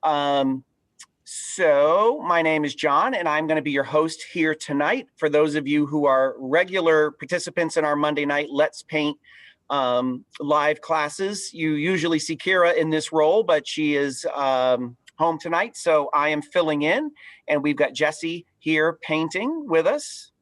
So my name is John, and I'm going to be your host here tonight. For those of you who are regular participants in our Monday night Let's Paint live classes, you usually see Kira in this role, but she is home tonight, so I am filling in, and we've got Jessie here painting with us.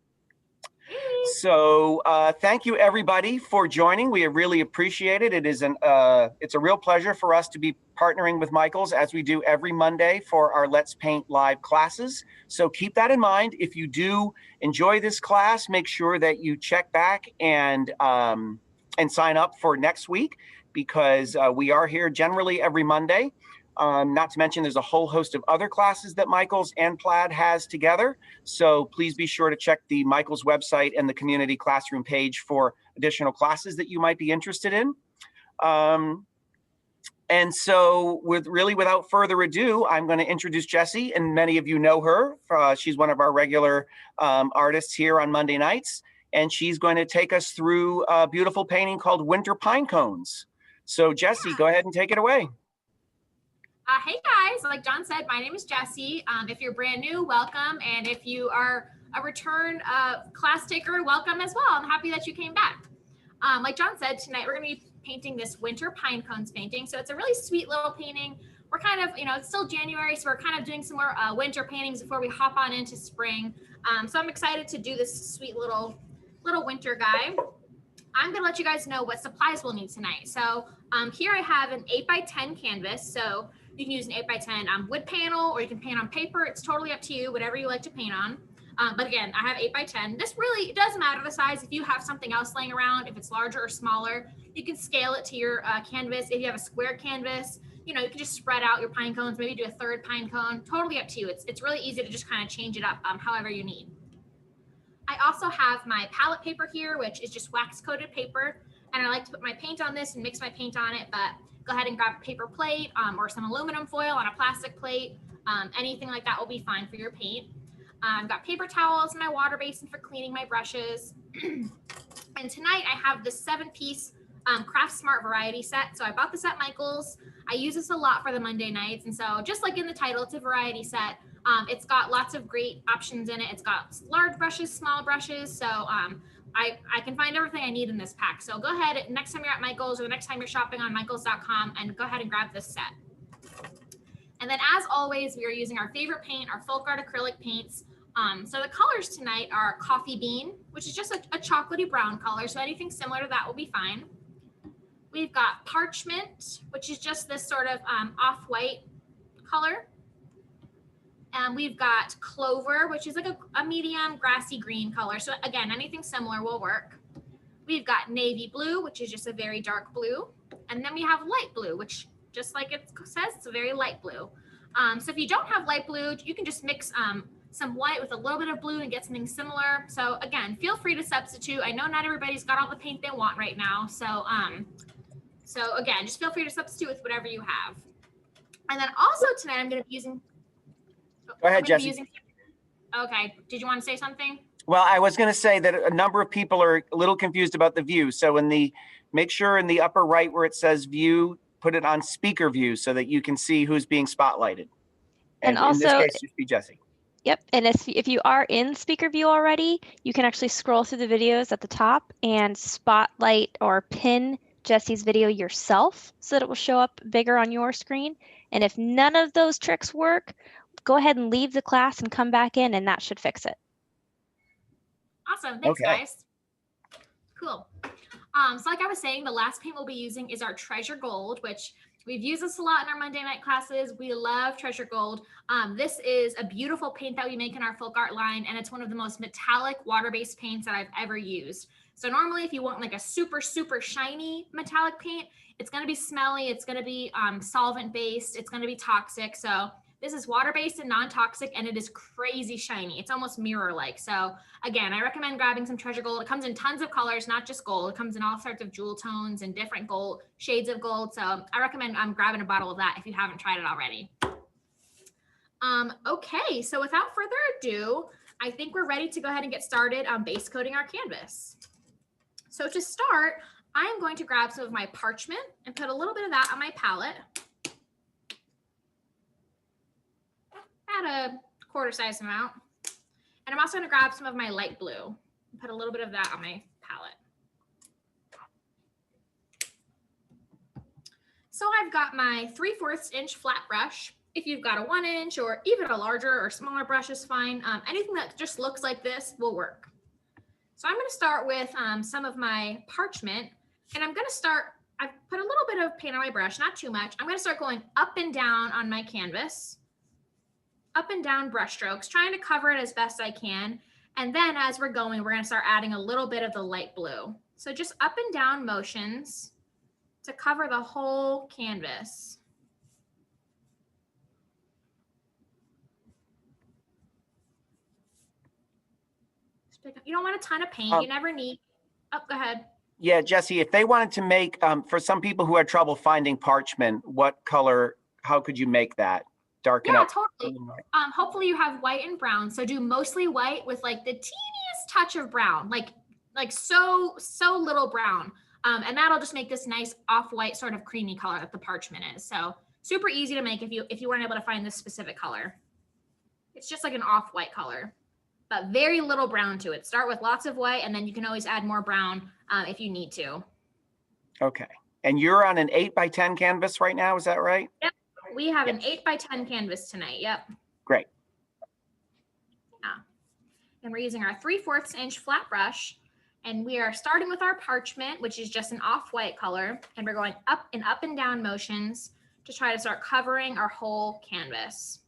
So thank you everybody for joining. We really appreciate it. It's a real pleasure for us to be partnering with Michaels as we do every Monday for our Let's Paint live classes. So keep that in mind. If you do enjoy this class, make sure that you check back and sign up for next week, because we are here generally every Monday. Not to mention there's a whole host of other classes that Michaels and Plaid has together. So please be sure to check the Michaels website and the community classroom page for additional classes that you might be interested in. And so without further ado, I'm going to introduce Jessie, and many of you know her. She's one of our regular artists here on Monday nights, and she's going to take us through a beautiful painting called Winter Pinecones. So Jessie, go ahead and take it away. Hey guys, like John said, my name is Jessie. If you're brand new, welcome. And if you are a return class taker, welcome as well. I'm happy that you came back. Like John said, tonight we're going to be painting this Winter Pinecones painting. So it's a really sweet little painting. We're kind of, it's still January, so we're kind of doing some more winter paintings before we hop on into spring. So I'm excited to do this sweet little winter guy. I'm going to let you guys know what supplies we'll need tonight. So here I have an 8x10 canvas. So you can use an 8x10 wood panel, or you can paint on paper. It's totally up to you, whatever you like to paint on. But again, I have 8x10. This really, it doesn't matter the size. If you have something else laying around, if it's larger or smaller, you can scale it to your canvas. If you have a square canvas, you can just spread out your pine cones, maybe do a third pine cone, totally up to you. It's really easy to just kind of change it up however you need. I also have my palette paper here, which is just wax coated paper. And I like to put my paint on this and mix my paint on it, but go ahead and grab a paper plate or some aluminum foil on a plastic plate. Anything like that will be fine for your paint. I've got paper towels and my water basin for cleaning my brushes. And tonight I have this 7-piece Craft Smart variety set. So I bought this at Michaels. I use this a lot for the Monday nights. And so just like in the title, it's a variety set. It's got lots of great options in it. It's got large brushes, small brushes. So I can find everything I need in this pack. So go ahead, next time you're at Michaels or the next time you're shopping on michaels.com, and go ahead and grab this set. And then as always, we are using our favorite paint, our FolkArt acrylic paints. So the colors tonight are Coffee Bean, which is just a chocolatey brown color. So anything similar to that will be fine. We've got Parchment, which is just this sort of off-white color. And we've got Clover, which is like a medium grassy green color. So again, anything similar will work. We've got Navy Blue, which is just a very dark blue. And then we have Light Blue, which just like it says, it's a very light blue. So if you don't have light blue, you can just mix some white with a little bit of blue and get something similar. So again, feel free to substitute. I know not everybody's got all the paint they want right now. So again, just feel free to substitute with whatever you have. And then also tonight I'm going to be using... Go ahead, Jessie. Okay. Did you want to say something? Well, I was going to say that a number of people are a little confused about the view. So make sure in the upper right where it says view, put it on speaker view so that you can see who's being spotlighted. And also, in this case, just be Jessie. Yep. And if you are in speaker view already, you can actually scroll through the videos at the top and spotlight or pin Jessie's video yourself so that it will show up bigger on your screen. And if none of those tricks work, go ahead and leave the class and come back in, and that should fix it. Awesome. Thanks, guys. Cool. So like I was saying, the last paint we'll be using is our Treasure Gold, which we've used this a lot in our Monday night classes. We love Treasure Gold. This is a beautiful paint that we make in our FolkArt line, and it's one of the most metallic water-based paints that I've ever used. So normally if you want like a super, super shiny metallic paint, it's going to be smelly. It's going to be solvent-based. It's going to be toxic. So this is water-based and non-toxic, and it is crazy shiny. It's almost mirror-like. So again, I recommend grabbing some Treasure Gold. It comes in tons of colors, not just gold. It comes in all sorts of jewel tones and different gold shades of gold. So I recommend grabbing a bottle of that if you haven't tried it already. Okay, so without further ado, I think we're ready to go ahead and get started on base coating our canvas. So to start, I'm going to grab some of my Parchment and put a little bit of that on my palette. a quarter size amount. And I'm also going to grab some of my light blue and put a little bit of that on my palette. So I've got my 3/4 inch flat brush. If you've got a 1 inch or even a larger or smaller brush is fine. Anything that just looks like this will work. So I'm going to start with some of my Parchment, and I'm going to start, I've put a little bit of paint on my brush, not too much. I'm going to start going up and down on my canvas, up and down brush strokes, trying to cover it as best I can. And then as we're going, we're going to start adding a little bit of the light blue. So just up and down motions to cover the whole canvas. You don't want a ton of paint. You never need. Oh, go ahead. Yeah, Jesse, if they wanted to make, for some people who had trouble finding Parchment, what color, how could you make that? Darken up? Yeah, totally. Hopefully you have white and brown. So do mostly white with like the teeniest touch of brown, like so little brown. And that'll just make this nice off-white sort of creamy color that the Parchment is. So super easy to make if you weren't able to find this specific color. It's just like an off-white color, but very little brown to it. Start with lots of white, and then you can always add more brown if you need to. Okay. And you're on an 8x10 canvas right now, is that right? Yep. We have an 8x10 canvas tonight. Yep. Great. Yeah. And we're using our 3/4 inch flat brush, and we are starting with our Parchment, which is just an off-white color, and we're going up and down motions to try to start covering our whole canvas.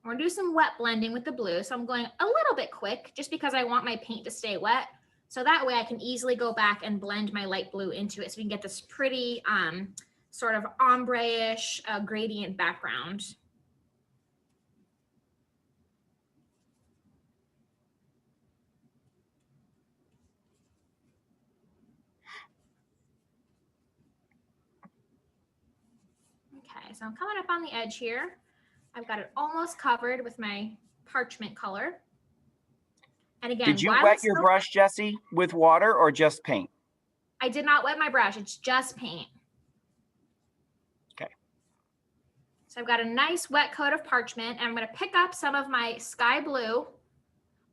We're gonna do some wet blending with the blue. So I'm going a little bit quick just because I want my paint to stay wet. So that way I can easily go back and blend my light blue into it so we can get this pretty sort of ombre-ish gradient background. Okay, so I'm coming up on the edge here. I've got it almost covered with my Parchment color. And again, did you wet your brush, Jesse, with water or just paint? I did not wet my brush. It's just paint. Okay. So I've got a nice wet coat of Parchment, and I'm going to pick up some of my sky blue,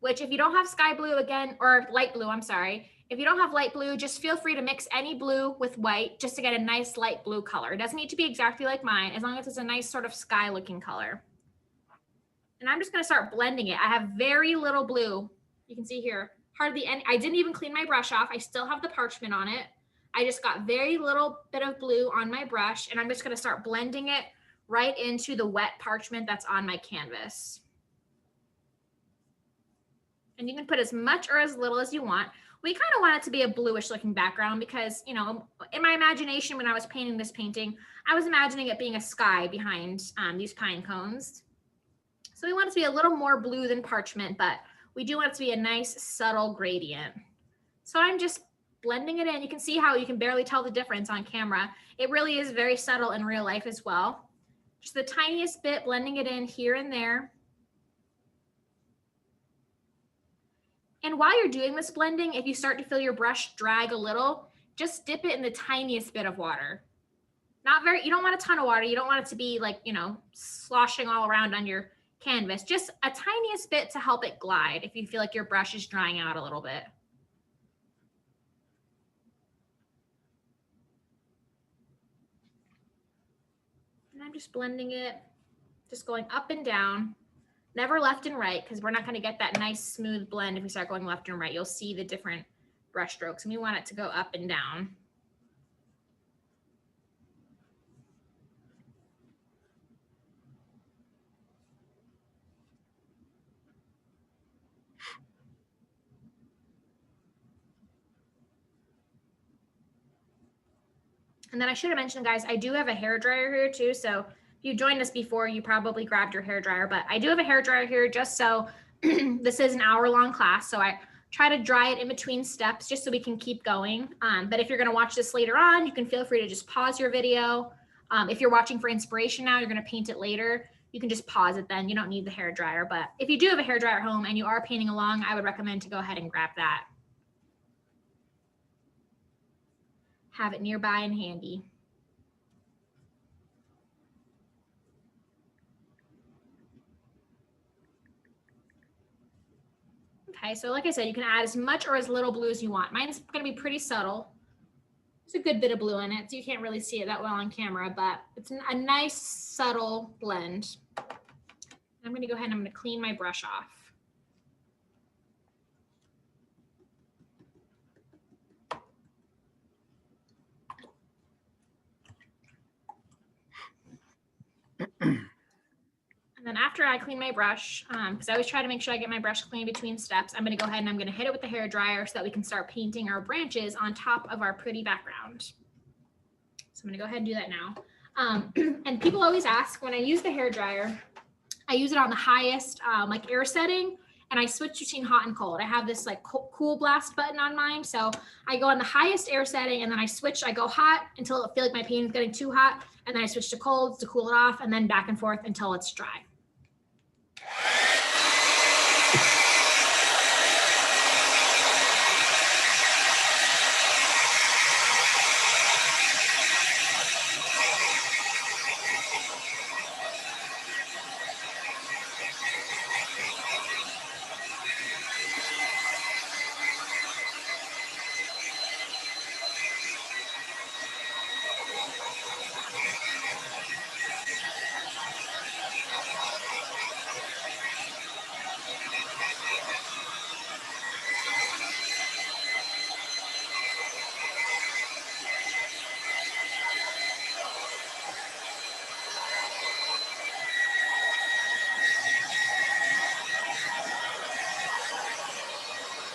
which if you don't have sky blue again, or light blue, I'm sorry. If you don't have light blue, just feel free to mix any blue with white just to get a nice light blue color. It doesn't need to be exactly like mine, as long as it's a nice sort of sky looking color. And I'm just going to start blending it. I have very little blue. You can see here, hardly any. I didn't even clean my brush off. I still have the Parchment on it. I just got very little bit of blue on my brush, and I'm just going to start blending it right into the wet Parchment that's on my canvas. And you can put as much or as little as you want. We kind of want it to be a bluish looking background because, you know, in my imagination when I was painting this painting, I was imagining it being a sky behind these pine cones. So we want it to be a little more blue than Parchment, but we do want it to be a nice subtle gradient. So I'm just blending it in. You can see how you can barely tell the difference on camera. It really is very subtle in real life as well. Just the tiniest bit, blending it in here and there. And while you're doing this blending, if you start to feel your brush drag a little, just dip it in the tiniest bit of water. You don't want a ton of water. You don't want it to be like, you know, sloshing all around on your canvas. Just a tiniest bit to help it glide if you feel like your brush is drying out a little bit. And I'm just blending it, just going up and down. Never left and right, because we're not going to get that nice smooth blend if we start going left and right. You'll see the different brush strokes, and we want it to go up and down. And then I should have mentioned, guys, I do have a hairdryer here too. So if you joined us before, you probably grabbed your hairdryer, but I do have a hairdryer here just so this is an hour-long class. So I try to dry it in between steps just so we can keep going. But if you're going to watch this later on, you can feel free to just pause your video. If you're watching for inspiration now, you're going to paint it later, you can just pause it then. You don't need the hairdryer. But if you do have a hairdryer at home and you are painting along, I would recommend to go ahead and grab that. Have it nearby and handy. Okay, so like I said, you can add as much or as little blue as you want. Mine's gonna be pretty subtle. There's a good bit of blue in it, so you can't really see it that well on camera, but it's a nice subtle blend. I'm gonna go ahead and I'm gonna clean my brush off. And then after I clean my brush, because I always try to make sure I get my brush clean between steps, I'm going to go ahead and I'm going to hit it with the hair dryer so that we can start painting our branches on top of our pretty background. So I'm going to go ahead and do that now. And people always ask, when I use the hair dryer, I use it on the highest like air setting, and I switch between hot and cold. I have this like cool blast button on mine. So I go on the highest air setting, and then I go hot until I feel like my paint is getting too hot. And then I switch to cold to cool it off, and then back and forth until it's dry.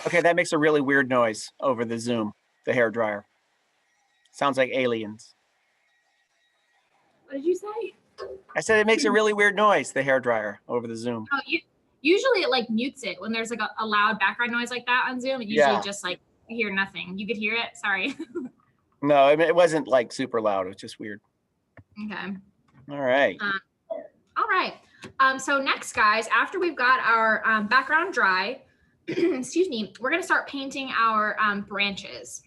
Okay, that makes a really weird noise over the Zoom, the hair dryer. Sounds like aliens. What did you say? I said it makes a really weird noise, the hair dryer over the Zoom. Oh, usually it like mutes it when there's like a loud background noise like that on Zoom. It usually just like you hear nothing. You could hear it. Sorry. No, I mean, it wasn't like super loud. It was just weird. Okay. All right. All right. So next, guys, after we've got our background dry, excuse me, we're going to start painting our branches.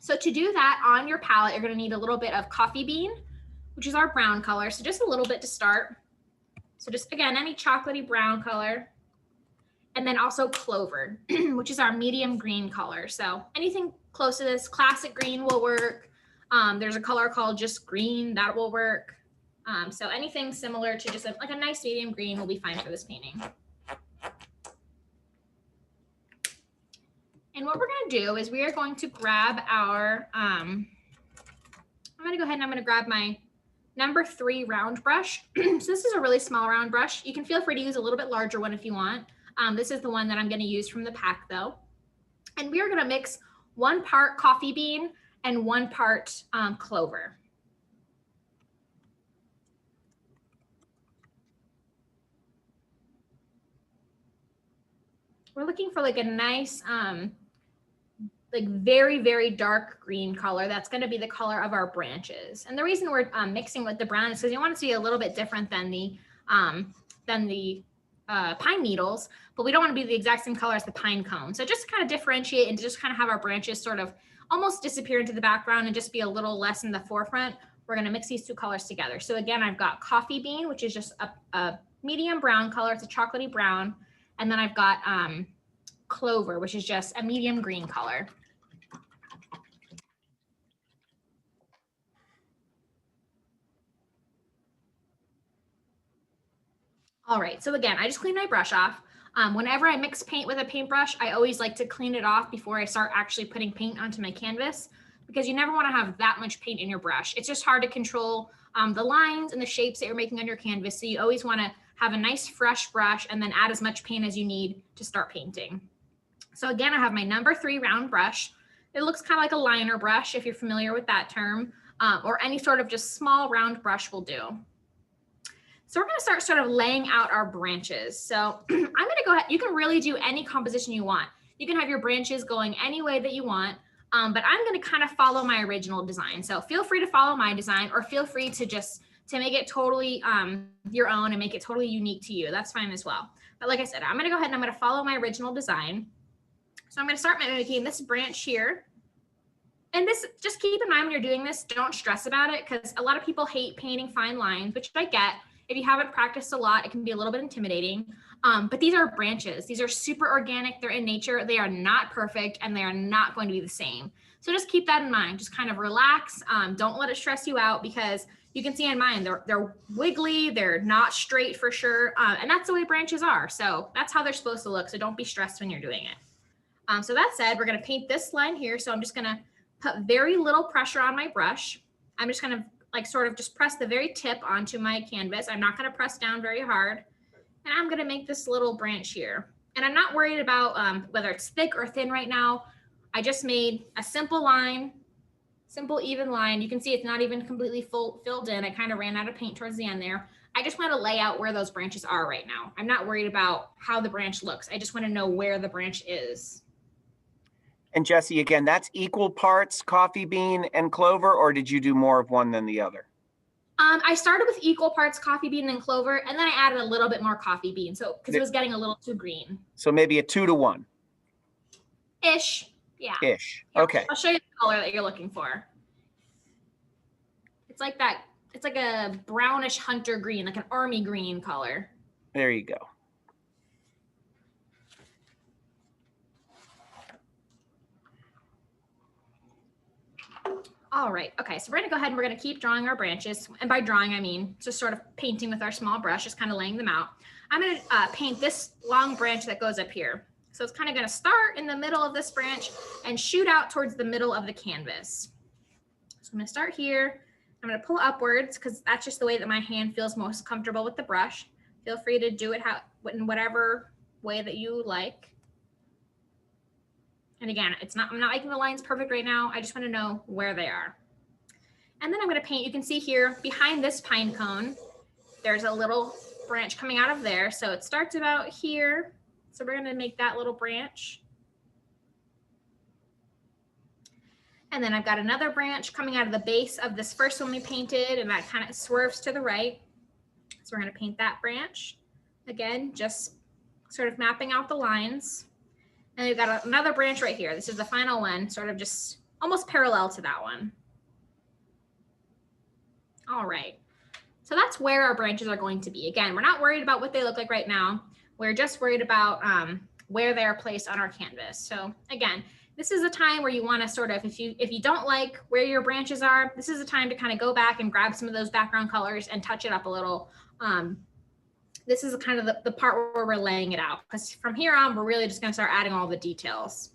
So to do that on your palette, you're going to need a little bit of coffee bean, which is our brown color. So just a little bit to start. So just, again, any chocolatey brown color. And then also clover, which is our medium green color. So anything close to this, classic green will work. There's a color called just green, that will work. So anything similar to just like a nice medium green will be fine for this painting. And what we're going to do is we are going to grab our, I'm going to go ahead and I'm going to grab my number 3 round brush. So this is a really small round brush. You can feel free to use a little bit larger one if you want. This is the one that I'm going to use from the pack though. And we are going to mix 1 part coffee bean and 1 part clover. We're looking for like a nice, like very, very dark green color. That's going to be the color of our branches. And the reason we're mixing with the brown is because you want it to be a little bit different than the pine needles, but we don't want to be the exact same color as the pine cone. So just to kind of differentiate and to just kind of have our branches sort of almost disappear into the background and just be a little less in the forefront, we're going to mix these 2 colors together. So again, I've got coffee bean, which is just a medium brown color. It's a chocolatey brown. And then I've got clover, which is just a medium green color. All right, so again, I just cleaned my brush off. Whenever I mix paint with a paintbrush, I always like to clean it off before I start actually putting paint onto my canvas, because you never want to have that much paint in your brush. It's just hard to control the lines and the shapes that you're making on your canvas. So you always want to have a nice fresh brush and then add as much paint as you need to start painting. So again, I have my number 3 round brush. It looks kind of like a liner brush, if you're familiar with that term, or any sort of just small round brush will do. So we're going to start sort of laying out our branches. So I'm going to go ahead. You can really do any composition you want. You can have your branches going any way that you want, but I'm going to kind of follow my original design. So feel free to follow my design, or feel free to just make it totally your own and make it totally unique to you. That's fine as well. But like I said, I'm going to go ahead and I'm going to follow my original design. So I'm going to start making this branch here. And this, just keep in mind when you're doing this, don't stress about it, because a lot of people hate painting fine lines, which I get. If you haven't practiced a lot, it can be a little bit intimidating. But these are branches. These are super organic. They're in nature. They are not perfect, and they are not going to be the same. So just keep that in mind. Just kind of relax. Don't let it stress you out, because you can see in mine, they're wiggly. They're not straight for sure. And that's the way branches are. So that's how they're supposed to look. So don't be stressed when you're doing it. So that said, we're going to paint this line here. So I'm just going to put very little pressure on my brush. I'm just going to like sort of just press the very tip onto my canvas. I'm not going to press down very hard. And I'm going to make this little branch here. And I'm not worried about whether it's thick or thin right now. I just made a simple line, simple even line. You can see it's not even completely filled in. I kind of ran out of paint towards the end there. I just want to lay out where those branches are right now. I'm not worried about how the branch looks. I just want to know where the branch is. And Jessie, again, that's equal parts coffee bean and clover, or did you do more of one than the other? I started with equal parts coffee bean and clover, and then I added a little bit more coffee bean, so because it was getting a little too green. So maybe a 2 to 1. Ish, yeah. Ish. Yeah, okay. I'll show you the color that you're looking for. It's like that. It's like a brownish hunter green, like an army green color. There you go. All right, okay, so we're gonna go ahead and we're gonna keep drawing our branches. And by drawing, I mean just sort of painting with our small brush, just kind of laying them out. I'm gonna paint this long branch that goes up here. So it's kind of gonna start in the middle of this branch and shoot out towards the middle of the canvas. So I'm gonna start here. I'm gonna pull upwards because that's just the way that my hand feels most comfortable with the brush. Feel free to do it in whatever way that you like. And again, I'm not making the lines perfect right now. I just want to know where they are. And then I'm going to paint. You can see here behind this pine cone, there's a little branch coming out of there. So it starts about here. So we're going to make that little branch. And then I've got another branch coming out of the base of this first one we painted, and that kind of swerves to the right. So we're going to paint that branch. Again, just sort of mapping out the lines. And we've got another branch right here. This is the final one, sort of just almost parallel to that one. All right. So that's where our branches are going to be. Again, we're not worried about what they look like right now. We're just worried about where they are placed on our canvas. So again, this is a time where you want to sort of, if you don't like where your branches are, this is a time to kind of go back and grab some of those background colors and touch it up a little. This is kind of the part where we're laying it out, because from here on, we're really just going to start adding all the details.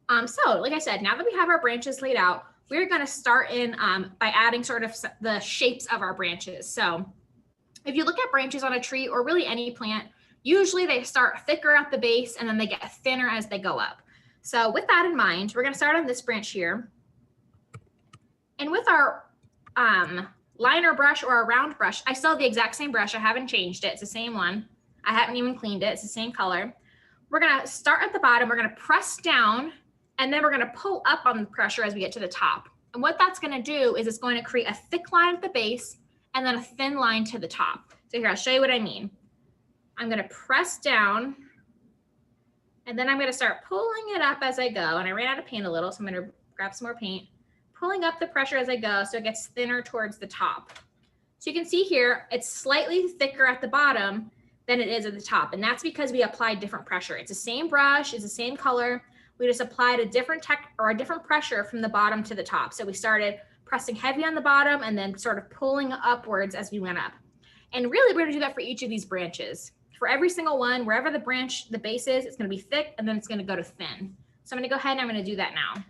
So like I said, now that we have our branches laid out, we're going to start in by adding sort of the shapes of our branches. So if you look at branches on a tree or really any plant, usually they start thicker at the base and then they get thinner as they go up. So with that in mind, we're going to start on this branch here. And with our liner brush or a round brush, I still have the exact same brush. I haven't changed it. It's the same one. I haven't even cleaned it. It's the same color. We're going to start at the bottom. We're going to press down, and then we're going to pull up on the pressure as we get to the top. And what that's going to do is it's going to create a thick line at the base and then a thin line to the top. So here, I'll show you what I mean. I'm going to press down, and then I'm going to start pulling it up as I go. And I ran out of paint a little, so I'm going to grab some more paint. Pulling up the pressure as I go so it gets thinner towards the top. So you can see here, it's slightly thicker at the bottom than it is at the top. And that's because we applied different pressure. It's the same brush, it's the same color. We just applied a different pressure from the bottom to the top. So we started pressing heavy on the bottom and then sort of pulling upwards as we went up. And really, we're gonna do that for each of these branches. For every single one, wherever the base is, it's gonna be thick and then it's gonna go to thin. So I'm gonna go ahead and I'm gonna do that now.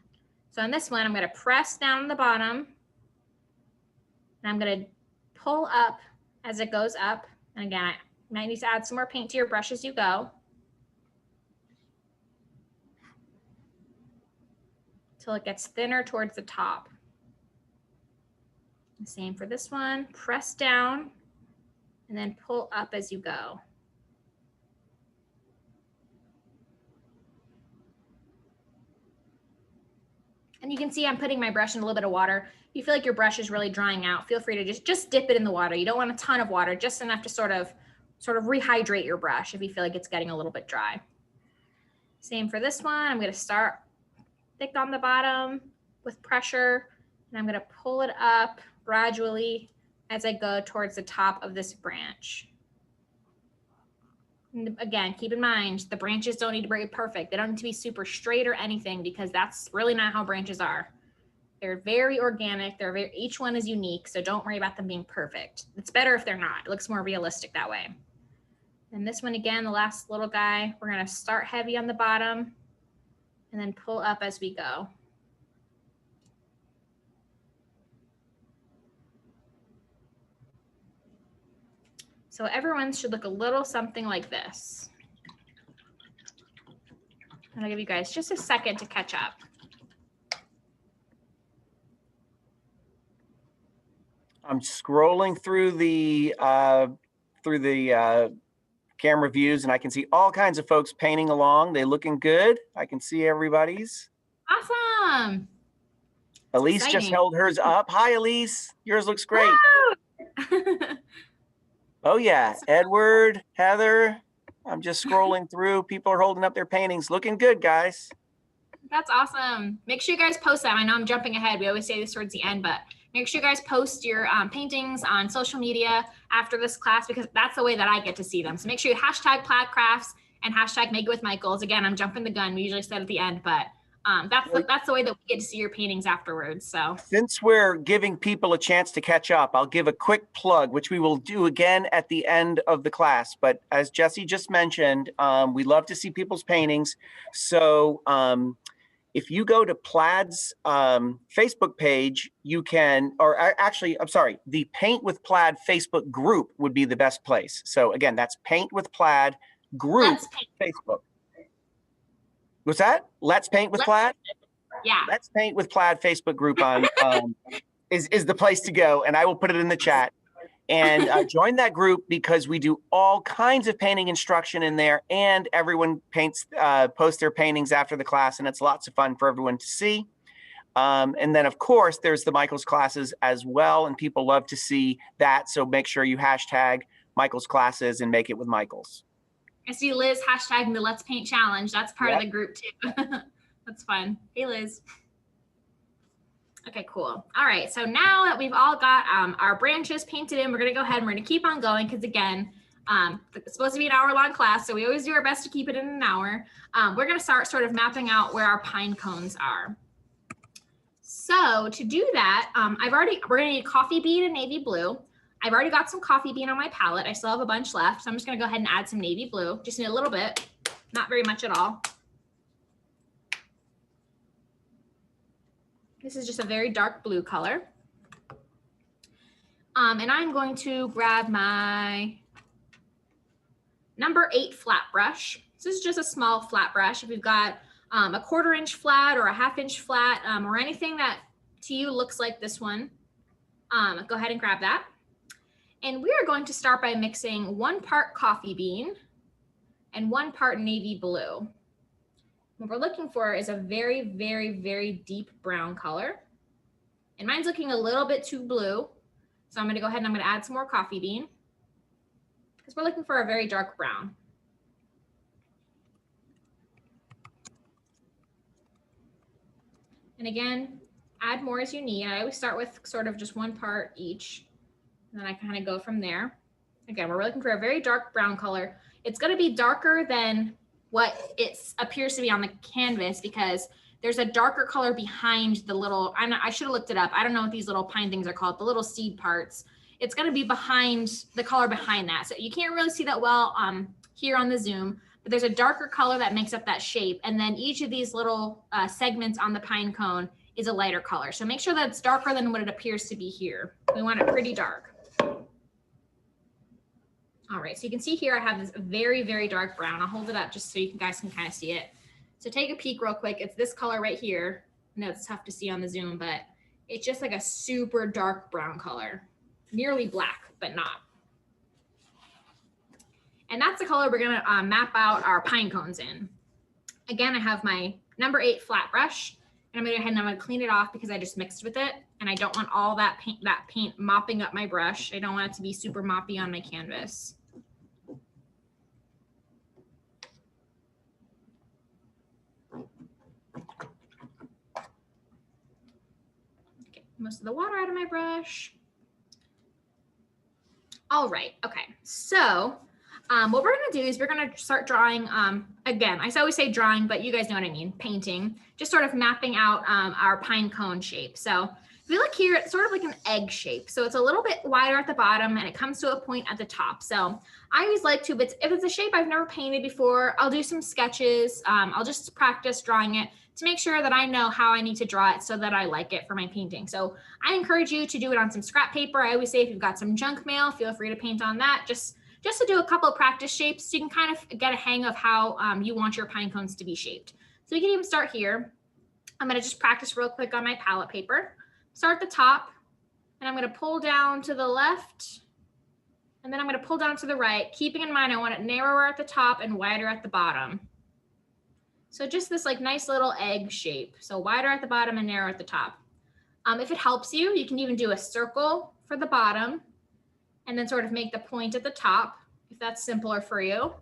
So on this one, I'm going to press down on the bottom, and I'm going to pull up as it goes up. And again, you might need to add some more paint to your brush as you go, till it gets thinner towards the top. Same for this one. Press down and then pull up as you go. And you can see I'm putting my brush in a little bit of water. If you feel like your brush is really drying out, feel free to just dip it in the water. You don't want a ton of water, just enough to sort of rehydrate your brush if you feel like it's getting a little bit dry. Same for this one. I'm going to start thick on the bottom with pressure, and I'm going to pull it up gradually as I go towards the top of this branch. And again, keep in mind, the branches don't need to be perfect. They don't need to be super straight or anything, because that's really not how branches are. They're very organic. Each one is unique, so don't worry about them being perfect. It's better if they're not. It looks more realistic that way. And this one again, the last little guy, we're gonna start heavy on the bottom and then pull up as we go. So everyone should look a little something like this. And I'll give you guys just a second to catch up. I'm scrolling through the camera views, and I can see all kinds of folks painting along. They looking good. I can see everybody's. Awesome. Elise Exciting. just held hers up. Hi, Elise. Yours looks great. Oh yeah, Edward, Heather. I'm just scrolling through. People are holding up their paintings. Looking good, guys. That's awesome. Make sure you guys post them. I know I'm jumping ahead. We always say this towards the end, but make sure you guys post your paintings on social media after this class, because that's the way that I get to see them. So make sure you hashtag Plaid Crafts and hashtag Make It With Michaels. Again, I'm jumping the gun. We usually say it at the end, but that's the way that we get to see your paintings afterwards. So since we're giving people a chance to catch up, I'll give a quick plug, which we will do again at the end of the class. But as Jesse just mentioned, we love to see people's paintings. So if you go to Plaid's Facebook page, you can, or actually, I'm sorry, the Paint with Plaid Facebook group would be the best place. So again, that's Paint with Plaid group Facebook. What's that? Let's Paint with Plaid? Yeah. Let's Paint with Plaid Facebook group on is the place to go, and I will put it in the chat. And join that group, because we do all kinds of painting instruction in there, and everyone posts their paintings after the class, and it's lots of fun for everyone to see. And then of course there's the Michaels classes as well, and people love to see that. So make sure you hashtag Michaels classes and Make It With Michaels. I see Liz hashtagging the Let's Paint Challenge. That's part of the group too. That's fun. Hey, Liz. Okay, cool. All right, so now that we've all got our branches painted in, we're gonna go ahead and we're gonna keep on going, because again, it's supposed to be an hour-long class, so we always do our best to keep it in an hour. We're gonna start sort of mapping out where our pine cones are. So to do that, we're gonna need coffee bean and navy blue. I've already got some coffee bean on my palette. I still have a bunch left, so I'm just gonna go ahead and add some navy blue. Just need a little bit, not very much at all. This is just a very dark blue color. And I'm going to grab my number 8 flat brush. This is just a small flat brush. If you've got a 1/4 inch flat or a 1/2 inch flat, or anything that to you looks like this one, go ahead and grab that. And we are going to start by mixing 1 part coffee bean and 1 part navy blue. What we're looking for is a very, very, very deep brown color. And mine's looking a little bit too blue. So I'm gonna go ahead and I'm gonna add some more coffee bean, because we're looking for a very dark brown. And again, add more as you need. I always start with sort of just 1 part each, and then I kind of go from there. Again, we're looking for a very dark brown color. It's gonna be darker than what it appears to be on the canvas, because there's a darker color behind the little, I should have looked it up. I don't know what these little pine things are called, the little seed parts. It's gonna be behind the color behind that. So you can't really see that well here on the Zoom, but there's a darker color that makes up that shape. And then each of these little segments on the pine cone is a lighter color. So make sure that it's darker than what it appears to be here. We want it pretty dark. All right, so you can see here I have this very, very dark brown. I'll hold it up just so you guys can kind of see it. So take a peek real quick. It's this color right here. I know it's tough to see on the Zoom, but it's just like a super dark brown color, nearly black, but not. And that's the color we're gonna map out our pine cones in. Again, I have my number 8 flat brush, and I'm gonna go ahead and I'm gonna clean it off because I just mixed with it, and I don't want all that paint mopping up my brush. I don't want it to be super moppy on my canvas. Get most of the water out of my brush. All right. Okay. So what we're going to do is we're going to start drawing. Again, I always say drawing, but you guys know what I mean. Painting, just sort of mapping out our pine cone shape. So if you look here, it's sort of like an egg shape. So it's a little bit wider at the bottom and it comes to a point at the top. So I always like to, but if it's a shape I've never painted before, I'll do some sketches. I'll just practice drawing it to make sure that I know how I need to draw it so that I like it for my painting. So I encourage you to do it on some scrap paper. I always say if you've got some junk mail, feel free to paint on that. Just to do a couple of practice shapes so you can kind of get a hang of how you want your pine cones to be shaped. So you can even start here. I'm going to just practice real quick on my palette paper. Start at the top, and I'm going to pull down to the left, and then I'm going to pull down to the right, keeping in mind I want it narrower at the top and wider at the bottom. So just this like nice little egg shape. So wider at the bottom and narrow at the top. If it helps you, you can even do a circle for the bottom and then sort of make the point at the top, if that's simpler for you.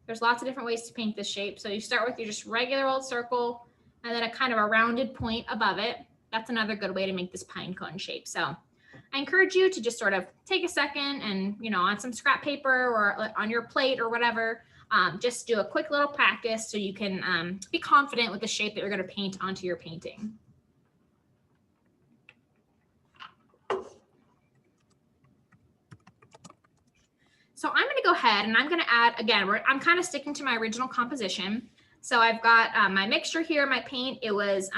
There's lots of different ways to paint this shape. So you start with your just regular old circle and then a kind of a rounded point above it. That's another good way to make this pine cone shape. So I encourage you to just sort of take a second and, you know, on some scrap paper or on your plate or whatever, just do a quick little practice so you can be confident with the shape that you're going to paint onto your painting. So I'm going to go ahead and I'm going to add, again, I'm kind of sticking to my original composition. So I've got my mixture here, my paint. It was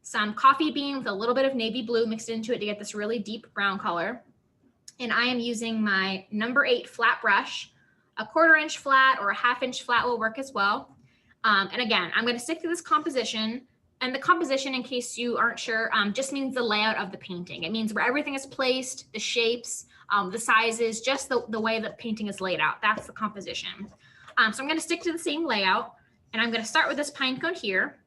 some coffee bean with a little bit of navy blue mixed into it to get this really deep brown color. And I am using my number 8 flat brush. A 1/4 inch flat or a 1/2 inch flat will work as well. And again, I'm going to stick to this composition. And the composition, in case you aren't sure, just means the layout of the painting. It means where everything is placed, the shapes, the sizes, just the way the painting is laid out. That's the composition. So I'm going to stick to the same layout. And I'm going to start with this pine cone here.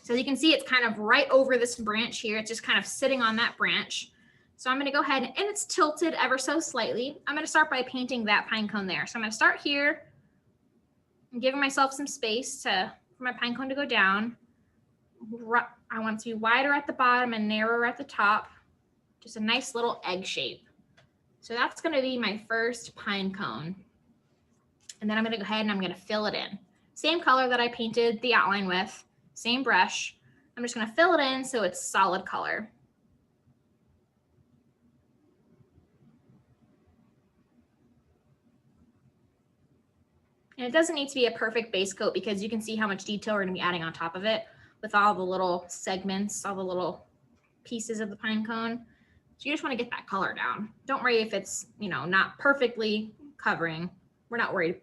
So you can see it's kind of right over this branch here. It's just kind of sitting on that branch. So I'm going to go ahead and it's tilted ever so slightly. I'm going to start by painting that pine cone there. So I'm going to start here and giving myself some space for my pine cone to go down. I want it to be wider at the bottom and narrower at the top. Just a nice little egg shape. So that's going to be my first pine cone. And then I'm going to go ahead and I'm going to fill it in. Same color that I painted the outline with, same brush. I'm just going to fill it in so it's solid color. And it doesn't need to be a perfect base coat because you can see how much detail we're going to be adding on top of it with all the little segments, all the little pieces of the pine cone. So you just want to get that color down. Don't worry if it's, you know, not perfectly covering. We're not worried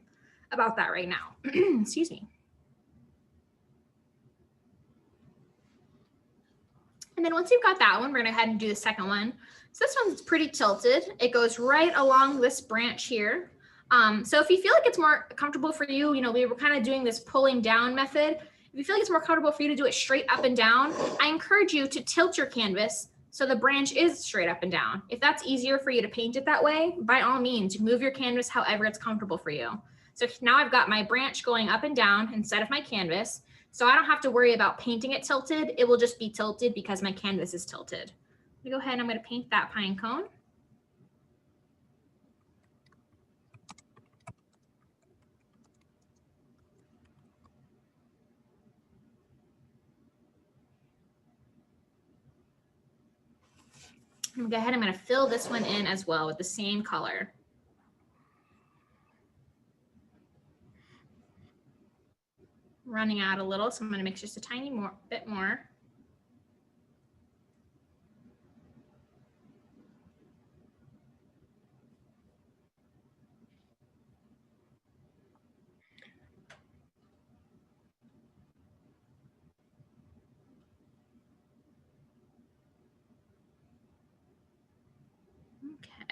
about that right now. Excuse me. And then once you've got that one, we're going to go ahead and do the second one. So this one's pretty tilted. It goes right along this branch here. So if you feel like it's more comfortable for you, you know, we were kind of doing this pulling down method. If you feel like it's more comfortable for you to do it straight up and down, I encourage you to tilt your canvas so the branch is straight up and down. If that's easier for you to paint it that way, by all means, move your canvas however it's comfortable for you. So now I've got my branch going up and down instead of my canvas. So I don't have to worry about painting it tilted. It will just be tilted because my canvas is tilted. I'm gonna go ahead and I'm gonna paint that pine cone. I'm gonna go ahead, I'm gonna fill this one in as well with the same color. Running out a little, so I'm gonna mix just a tiny bit more.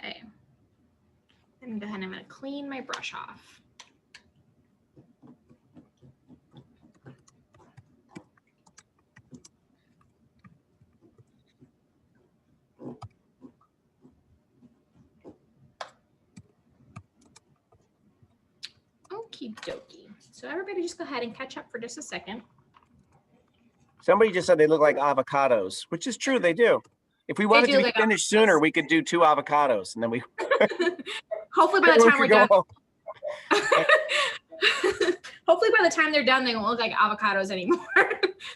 Okay. And go ahead and I'm going to clean my brush off. Okie dokie. So everybody just go ahead and catch up for just a second. Somebody just said they look like avocados, which is true, they do. If we wanted to be finished sooner, we could do 2 avocados and then we. Hopefully by the time we're done. home. Hopefully by the time they're done, they won't look like avocados anymore.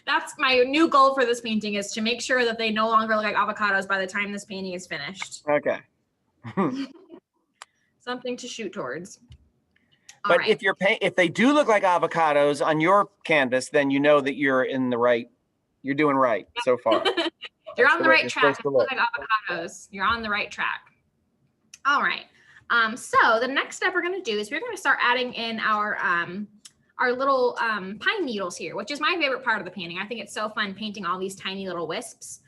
That's my new goal for this painting, is to make sure that they no longer look like avocados by the time this painting is finished. Okay. Something to shoot towards. But if they do look like avocados on your canvas, then you know that you're doing right so far. You're on the right track. If you look like avocados, you're on the right track. All right. So the next step we're going to do is we're going to start adding in our little pine needles here, which is my favorite part of the painting. I think it's so fun painting all these tiny little wisps.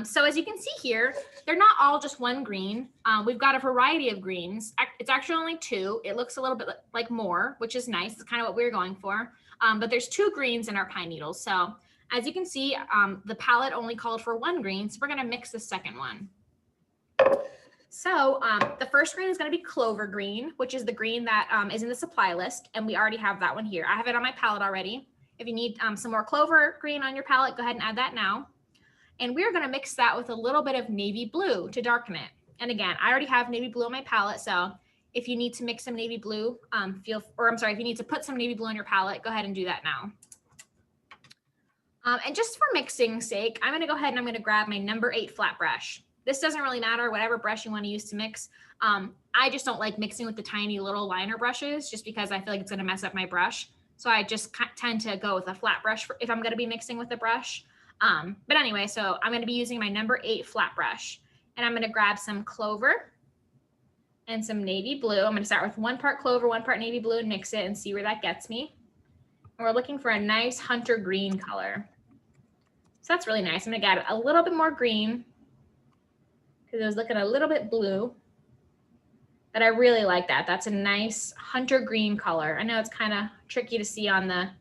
So as you can see here, they're not all just one green. We've got a variety of greens. It's actually only 2. It looks a little bit like more, which is nice. It's kind of what we're going for. But there's 2 greens in our pine needles. So as you can see, the palette only called for 1 green. So we're going to mix the second one. So the first green is going to be Clover Green, which is the green that is in the supply list. And we already have that one here. I have it on my palette already. If you need some more Clover Green on your palette, go ahead and add that now. And we're going to mix that with a little bit of navy blue to darken it. And again, I already have navy blue on my palette. So if you need to mix some navy blue, if you need to put some navy blue on your palette, go ahead and do that now. And just for mixing's sake, I'm going to go ahead and I'm going to grab my number 8 flat brush. This doesn't really matter, whatever brush you want to use to mix. I just don't like mixing with the tiny little liner brushes just because I feel like it's going to mess up my brush. So I just tend to go with a flat brush if I'm going to be mixing with a brush. But anyway, so I'm going to be using my number 8 flat brush, and I'm going to grab some clover and some navy blue. I'm going to start with 1 part clover, 1 part navy blue, and mix it and see where that gets me. And we're looking for a nice hunter green color. So that's really nice. I'm going to add a little bit more green because it was looking a little bit blue, but I really like that. That's a nice hunter green color. I know it's kind of tricky to see on the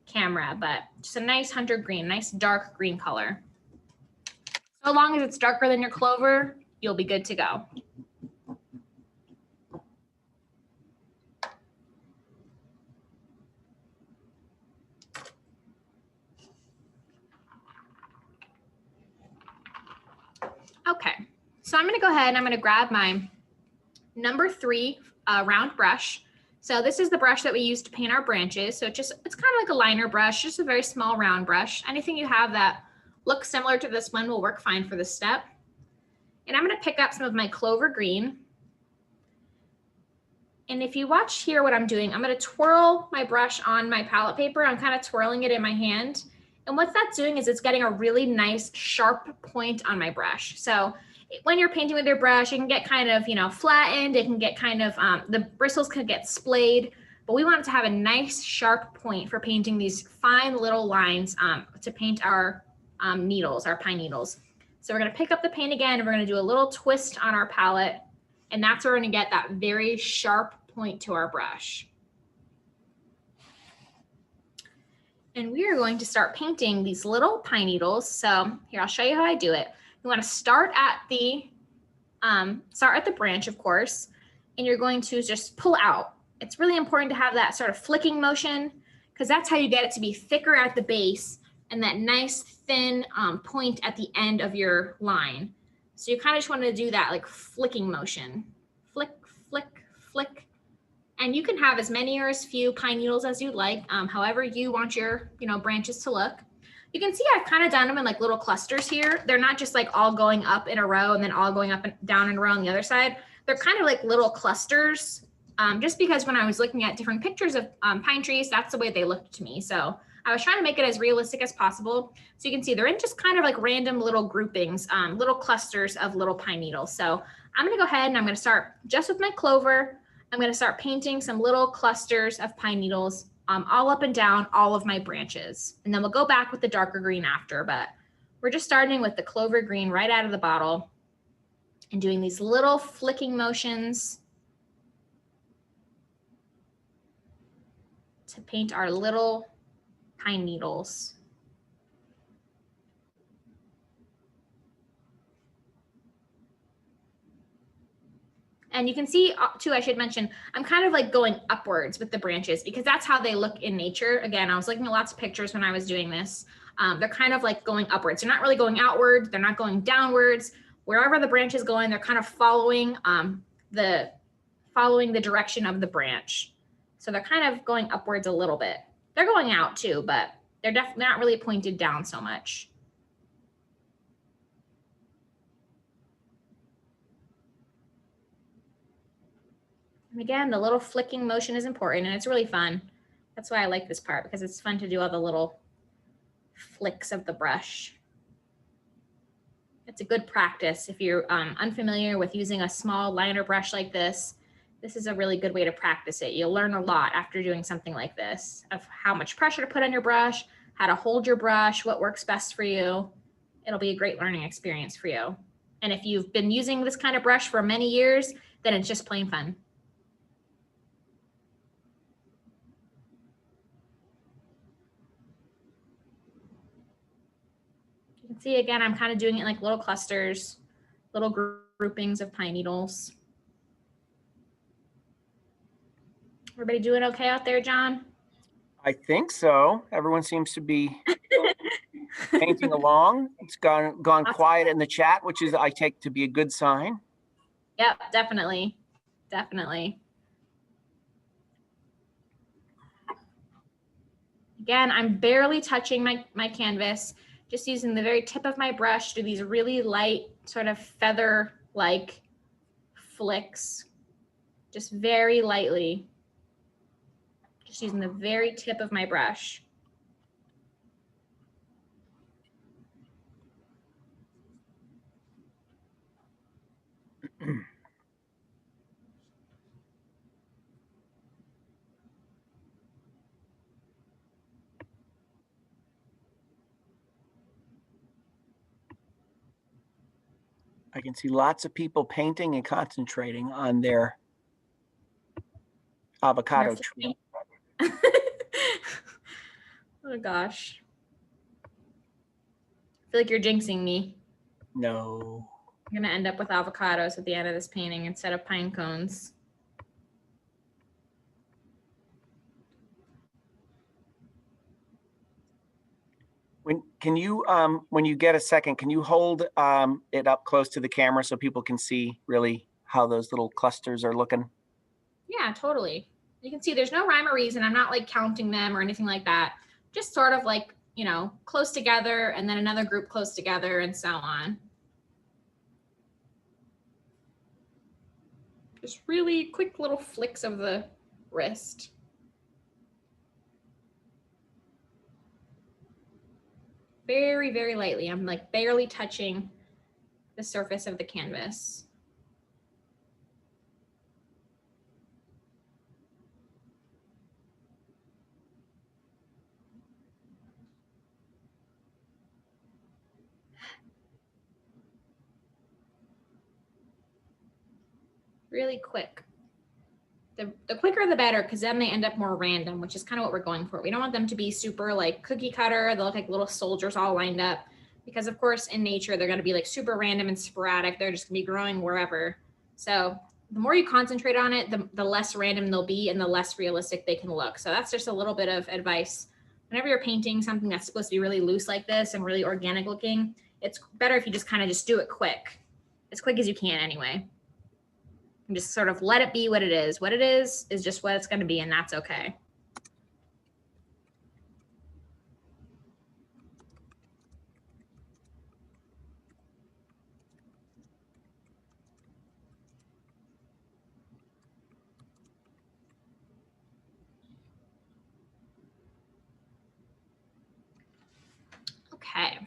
camera, but just a nice hunter green, nice dark green color. So long as it's darker than your clover, you'll be good to go. Okay, so I'm going to go ahead and I'm going to grab my number 3 round brush. So this is the brush that we use to paint our branches. So it's kind of like a liner brush, just a very small round brush. Anything you have that looks similar to this one will work fine for this step. And I'm going to pick up some of my Clover Green. And if you watch here what I'm doing, I'm going to twirl my brush on my palette paper. I'm kind of twirling it in my hand. And what that's doing is it's getting a really nice sharp point on my brush. So when you're painting with your brush, it can get kind of, flattened. It can get kind of, the bristles can get splayed, but we want it to have a nice sharp point for painting these fine little lines to paint our needles, our pine needles. So we're going to pick up the paint again, and we're going to do a little twist on our palette. And that's where we're going to get that very sharp point to our brush. And we are going to start painting these little pine needles. So here, I'll show you how I do it. You want to start at the branch, of course, and you're going to just pull out. It's really important to have that sort of flicking motion because that's how you get it to be thicker at the base and that nice thin point at the end of your line. So you kind of just want to do that like flicking motion. Flick, flick, flick. And you can have as many or as few pine needles as you'd like, however you want your branches to look. You can see I've kind of done them in like little clusters here. They're not just like all going up in a row and then all going up and down in a row on the other side. They're kind of like little clusters, just because when I was looking at different pictures of pine trees, that's the way they looked to me. So I was trying to make it as realistic as possible. So you can see they're in just kind of like random little groupings, little clusters of little pine needles. So I'm going to go ahead and I'm going to start just with my clover. I'm going to start painting some little clusters of pine needles all up and down all of my branches. And then we'll go back with the darker green after, but we're just starting with the Clover Green right out of the bottle and doing these little flicking motions to paint our little pine needles. And you can see too, I should mention, I'm kind of like going upwards with the branches because that's how they look in nature. Again, I was looking at lots of pictures when I was doing this. They're kind of like going upwards. They're not really going outward. They're not going downwards. Wherever the branch is going, they're kind of following the following the direction of the branch. So they're kind of going upwards a little bit. They're going out too, but they're definitely not really pointed down so much. And again, the little flicking motion is important and it's really fun. That's why I like this part, because it's fun to do all the little flicks of the brush. It's a good practice. If you're unfamiliar with using a small liner brush like this, this is a really good way to practice it. You'll learn a lot after doing something like this, of how much pressure to put on your brush, how to hold your brush, what works best for you. It'll be a great learning experience for you. And if you've been using this kind of brush for many years, then it's just plain fun. You can see again, I'm kind of doing it like little clusters, little groupings of pine needles. Everybody doing okay out there, John? I think so. Everyone seems to be painting along. It's gone quiet in the chat, which is I take to be a good sign. Yep, definitely. Definitely. Again, I'm barely touching my canvas, just using the very tip of my brush to do these really light sort of feather-like flicks, just very lightly. Just using the very tip of my brush. I can see lots of people painting and concentrating on their avocado tree. Oh gosh. I feel like you're jinxing me. No. I'm gonna end up with avocados at the end of this painting instead of pine cones. When you get a second, can you hold it up close to the camera so people can see really how those little clusters are looking? Yeah, totally. You can see there's no rhyme or reason. I'm not like counting them or anything like that. Just sort of like, you know, close together and then another group close together and so on. Just really quick little flicks of the wrist. Very, very lightly. I'm like barely touching the surface of the canvas. Really quick. The quicker the better, because then they end up more random, which is kind of what we're going for. We don't want them to be super like cookie cutter. They'll look like little soldiers all lined up, because of course in nature they're going to be like super random and sporadic. They're just going to be growing wherever. So the more you concentrate on it, the less random they'll be and the less realistic they can look. So that's just a little bit of advice. Whenever you're painting something that's supposed to be really loose like this and really organic looking, it's better if you just kind of just do it quick, as quick as you can anyway. And just sort of let it be what it is. What it is just what it's going to be, and that's okay. Okay.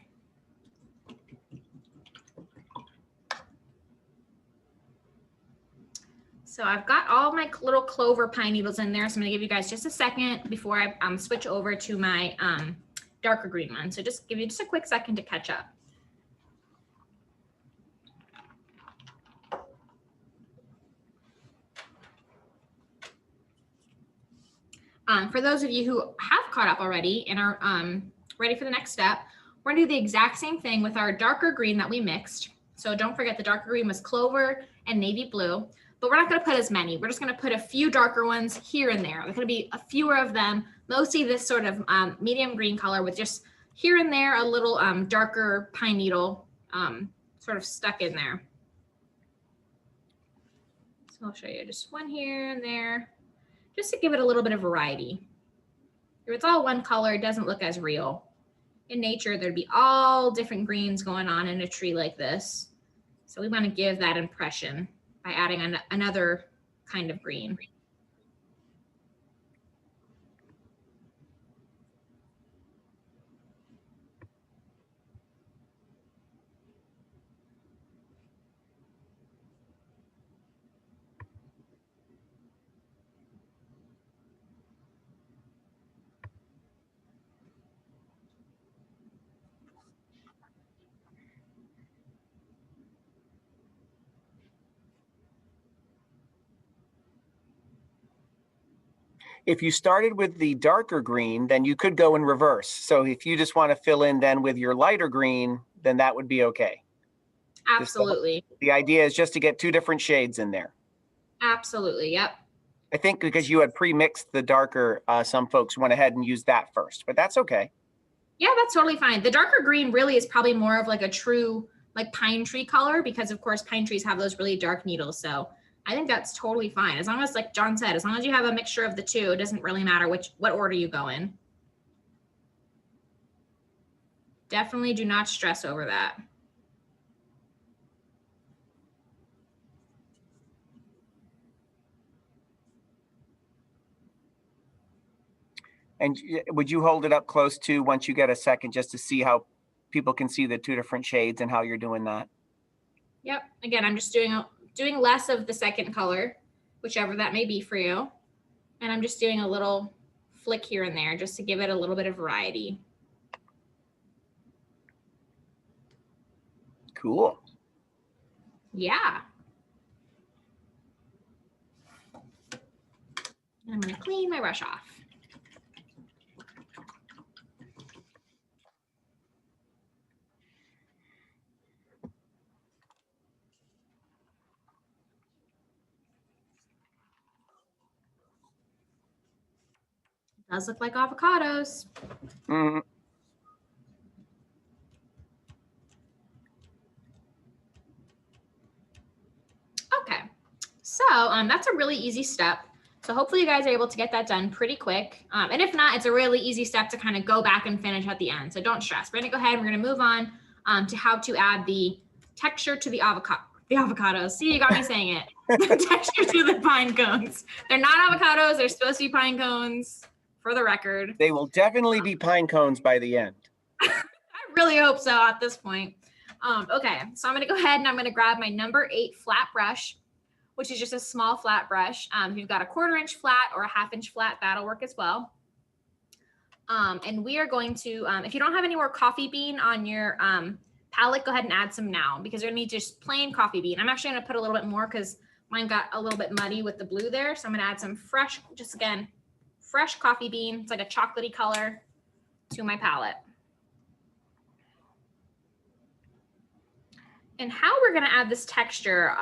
So I've got all my little clover pine needles in there. So I'm going to give you guys just a second before I switch over to my darker green one. So just give you just a quick second to catch up. For those of you who have caught up already and are ready for the next step, we're going to do the exact same thing with our darker green that we mixed. So don't forget the darker green was clover and navy blue. But we're not going to put as many. We're just going to put a few darker ones here and there. There's going to be a fewer of them, mostly this sort of medium green color with just here and there a little darker pine needle sort of stuck in there. So I'll show you just one here and there, just to give it a little bit of variety. If it's all one color, it doesn't look as real. In nature, there'd be all different greens going on in a tree like this. So we want to give that impression by adding another kind of green. If you started with the darker green, then you could go in reverse. So if you just want to fill in then with your lighter green, then that would be okay. Absolutely. The idea is just to get two different shades in there. Absolutely, yep. I think because you had pre-mixed the darker, some folks went ahead and used that first, but that's okay. Yeah, that's totally fine. The darker green really is probably more of like a true like pine tree color, because of course pine trees have those really dark needles. So I think that's totally fine. As long as, like John said, as long as you have a mixture of the two, it doesn't really matter what order you go in. Definitely do not stress over that. And would you hold it up close to once you get a second, just to see how people can see the two different shades and how you're doing that? Yep. Again, I'm just doing less of the second color, whichever that may be for you. And I'm just doing a little flick here and there just to give it a little bit of variety. Cool. Yeah. I'm going to clean my brush off. It does look like avocados. Mm-hmm. Okay, so that's a really easy step. So hopefully you guys are able to get that done pretty quick. And if not, it's a really easy step to kind of go back and finish at the end. So don't stress. We're gonna go ahead and we're gonna move on to how to add the texture to the avocados. See, you got me saying it. The texture to the pine cones. They're not avocados. They're supposed to be pine cones, for the record. They will definitely be pine cones by the end. I really hope so at this point. Okay, so I'm gonna go ahead and I'm gonna grab my number 8 flat brush, which is just a small flat brush. If you've got a 1/4 inch flat or a 1/2 inch flat, that'll work as well. And we are going to, if you don't have any more coffee bean on your palette, go ahead and add some now, because you're gonna need just plain coffee bean. I'm actually gonna put a little bit more because mine got a little bit muddy with the blue there. So I'm gonna add some fresh, just again, fresh coffee bean. It's like a chocolatey color to my palette. And how we're going to add this texture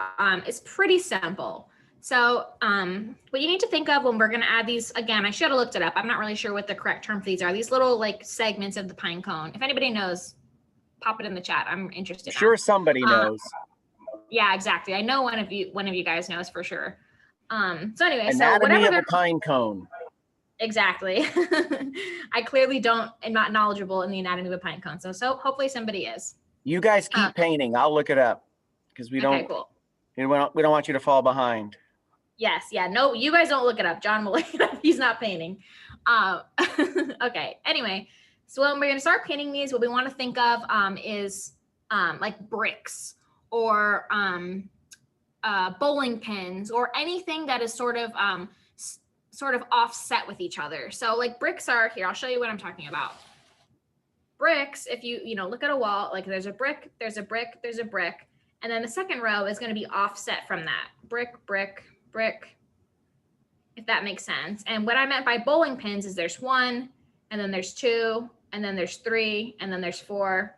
is pretty simple. So what you need to think of when we're going to add these, again, I should have looked it up. I'm not really sure what the correct term for these are. These little like segments of the pine cone. If anybody knows, pop it in the chat. I'm interested. Sure, somebody knows. Yeah, exactly. I know one of you guys knows for sure. So anyway, anatomy of a pine cone. Exactly. I clearly am not knowledgeable in the anatomy of a pine cone. So hopefully somebody is. You guys keep painting. I'll look it up because we don't. Cool. We don't want you to fall behind. Yes. Yeah. No, you guys don't look it up. John will look it up. He's not painting. Okay. Anyway, so when we're going to start painting these, what we want to think of is like bricks or bowling pins or anything that is sort of offset with each other. So like bricks are here. I'll show you what I'm talking about. Bricks, if you look at a wall, like there's a brick, there's a brick, there's a brick, and then the second row is going to be offset from that. Brick, brick, brick, if that makes sense. And what I meant by bowling pins is there's 1, and then there's 2, and then there's 3, and then there's 4.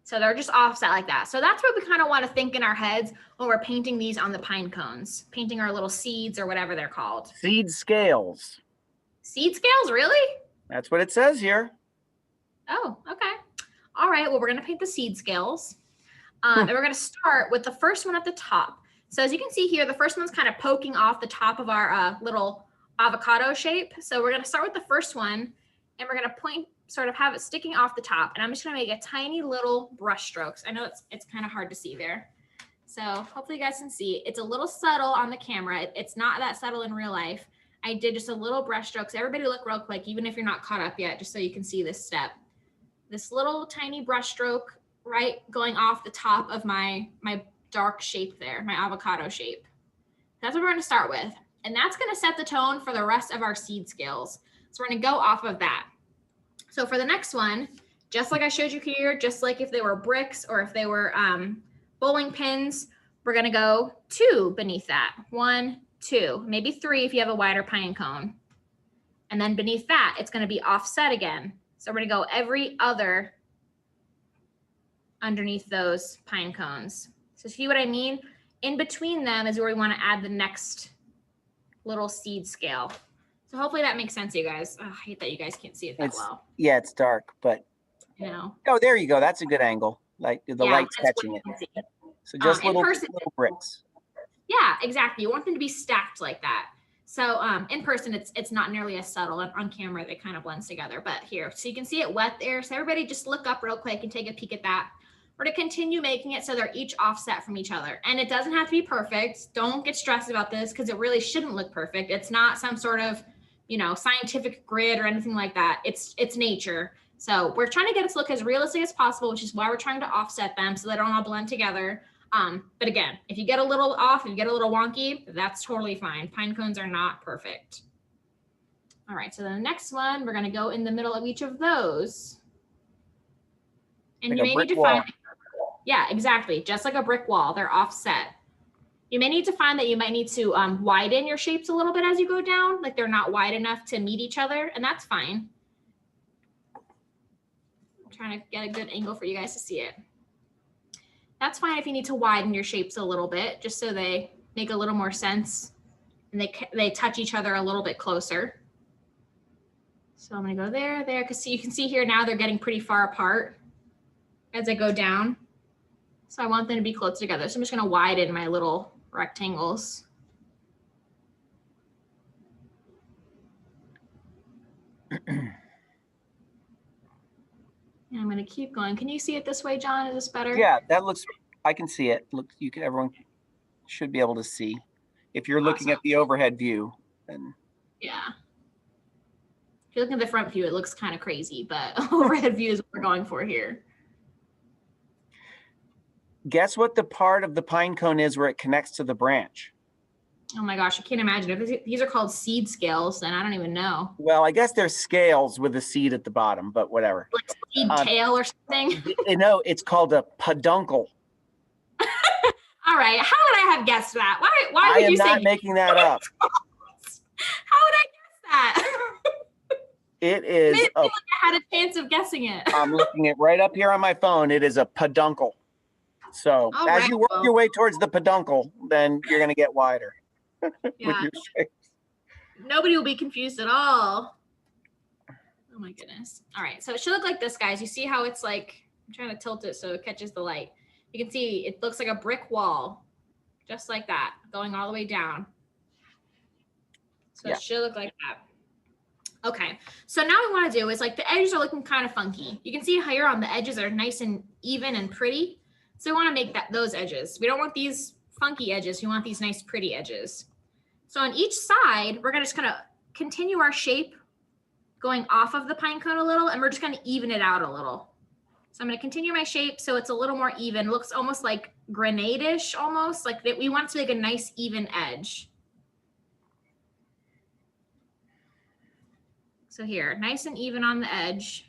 So they're just offset like that. So that's what we kind of want to think in our heads when we're painting these on the pine cones, painting our little seeds or whatever they're called. Seed scales. Seed scales, really? That's what it says here. Oh, okay. All right. Well, we're going to paint the seed scales. And we're going to start with the first one at the top. So as you can see here, the first one's kind of poking off the top of our little avocado shape. So we're going to start with the first one, and we're going to point, sort of have it sticking off the top. And I'm just going to make a tiny little brush strokes. I know it's kind of hard to see there. So hopefully you guys can see. It's a little subtle on the camera. It's not that subtle in real life. I did just a little brush strokes. Everybody look real quick, even if you're not caught up yet, just so you can see this step. This little tiny brush stroke, right, going off the top of my dark shape there, my avocado shape. That's what we're going to start with. And that's going to set the tone for the rest of our seed scales. So we're going to go off of that. So for the next one, just like I showed you here, just like if they were bricks or if they were bowling pins, we're going to go 2 beneath that. 1, 2, maybe 3 if you have a wider pine cone. And then beneath that, it's going to be offset again. So we're going to go every other underneath those pine cones. So see what I mean? In between them is where we want to add the next little seed scale. So hopefully that makes sense to you guys. Oh, I hate that you guys can't see it that well. Yeah, it's dark, but you know. Oh, there you go. That's a good angle. Like the light's catching it. So just little bricks. Yeah, exactly. You want them to be stacked like that. So in person, it's not nearly as subtle. On camera, they kind of blends together. But here, so you can see it wet there. So everybody just look up real quick and take a peek at that. We're to continue making it so they're each offset from each other. And it doesn't have to be perfect. Don't get stressed about this because it really shouldn't look perfect. It's not some sort of, you know, scientific grid or anything like that. It's nature. So we're trying to get it to look as realistic as possible, which is why we're trying to offset them so they don't all blend together. But again, if you get a little off, if you get a little wonky, that's totally fine. Pine cones are not perfect. All right, so the next one, we're gonna go in the middle of each of those. And you may need to find, yeah, exactly. Just like a brick wall, they're offset. You may need to find that you might need to widen your shapes a little bit as you go down, like they're not wide enough to meet each other, and that's fine. I'm trying to get a good angle for you guys to see it. That's fine if you need to widen your shapes a little bit, just so they make a little more sense and they touch each other a little bit closer. So I'm gonna go there, because you can see here now they're getting pretty far apart as I go down. So I want them to be close together. So I'm just gonna widen my little rectangles. And I'm gonna keep going. Can you see it this way, John? Is this better? Yeah, that looks, I can see it. Look, you can, everyone should be able to see. If you're looking at the overhead view, then. Yeah. If you're looking at the front view, it looks kind of crazy, but overhead view is what we're going for here. Guess what the part of the pine cone is where it connects to the branch? Oh my gosh, I can't imagine. If these are called seed scales, then I don't even know. Well, I guess there's scales with a seed at the bottom, but whatever. Like seed tail or something? No, it's called a peduncle. All right, how would I have guessed that? Why would you say? I am not making that up. How would I guess that? It is. Maybe like I had a chance of guessing it. I'm looking at right up here on my phone. It is a peduncle. So as you work your way towards the peduncle, then you're going to get wider. Yeah. With your shapes. Nobody will be confused at all. Oh my goodness. All right, so it should look like this, guys. You see how it's like, I'm trying to tilt it so it catches the light. You can see it looks like a brick wall, just like that, going all the way down. So It should look like that. Okay, so now what we want to do is, like, the edges are looking kind of funky. You can see how here on the edges are nice and even and pretty. So we want to make those edges. We don't want these funky edges. We want these nice pretty edges. So on each side, we're just going to continue our shape going off of the pine cone a little, and we're just going to even it out a little. So I'm going to continue my shape so it's a little more even. It looks almost like grenade-ish, almost like that. We want to make a nice even edge. So here, nice and even on the edge.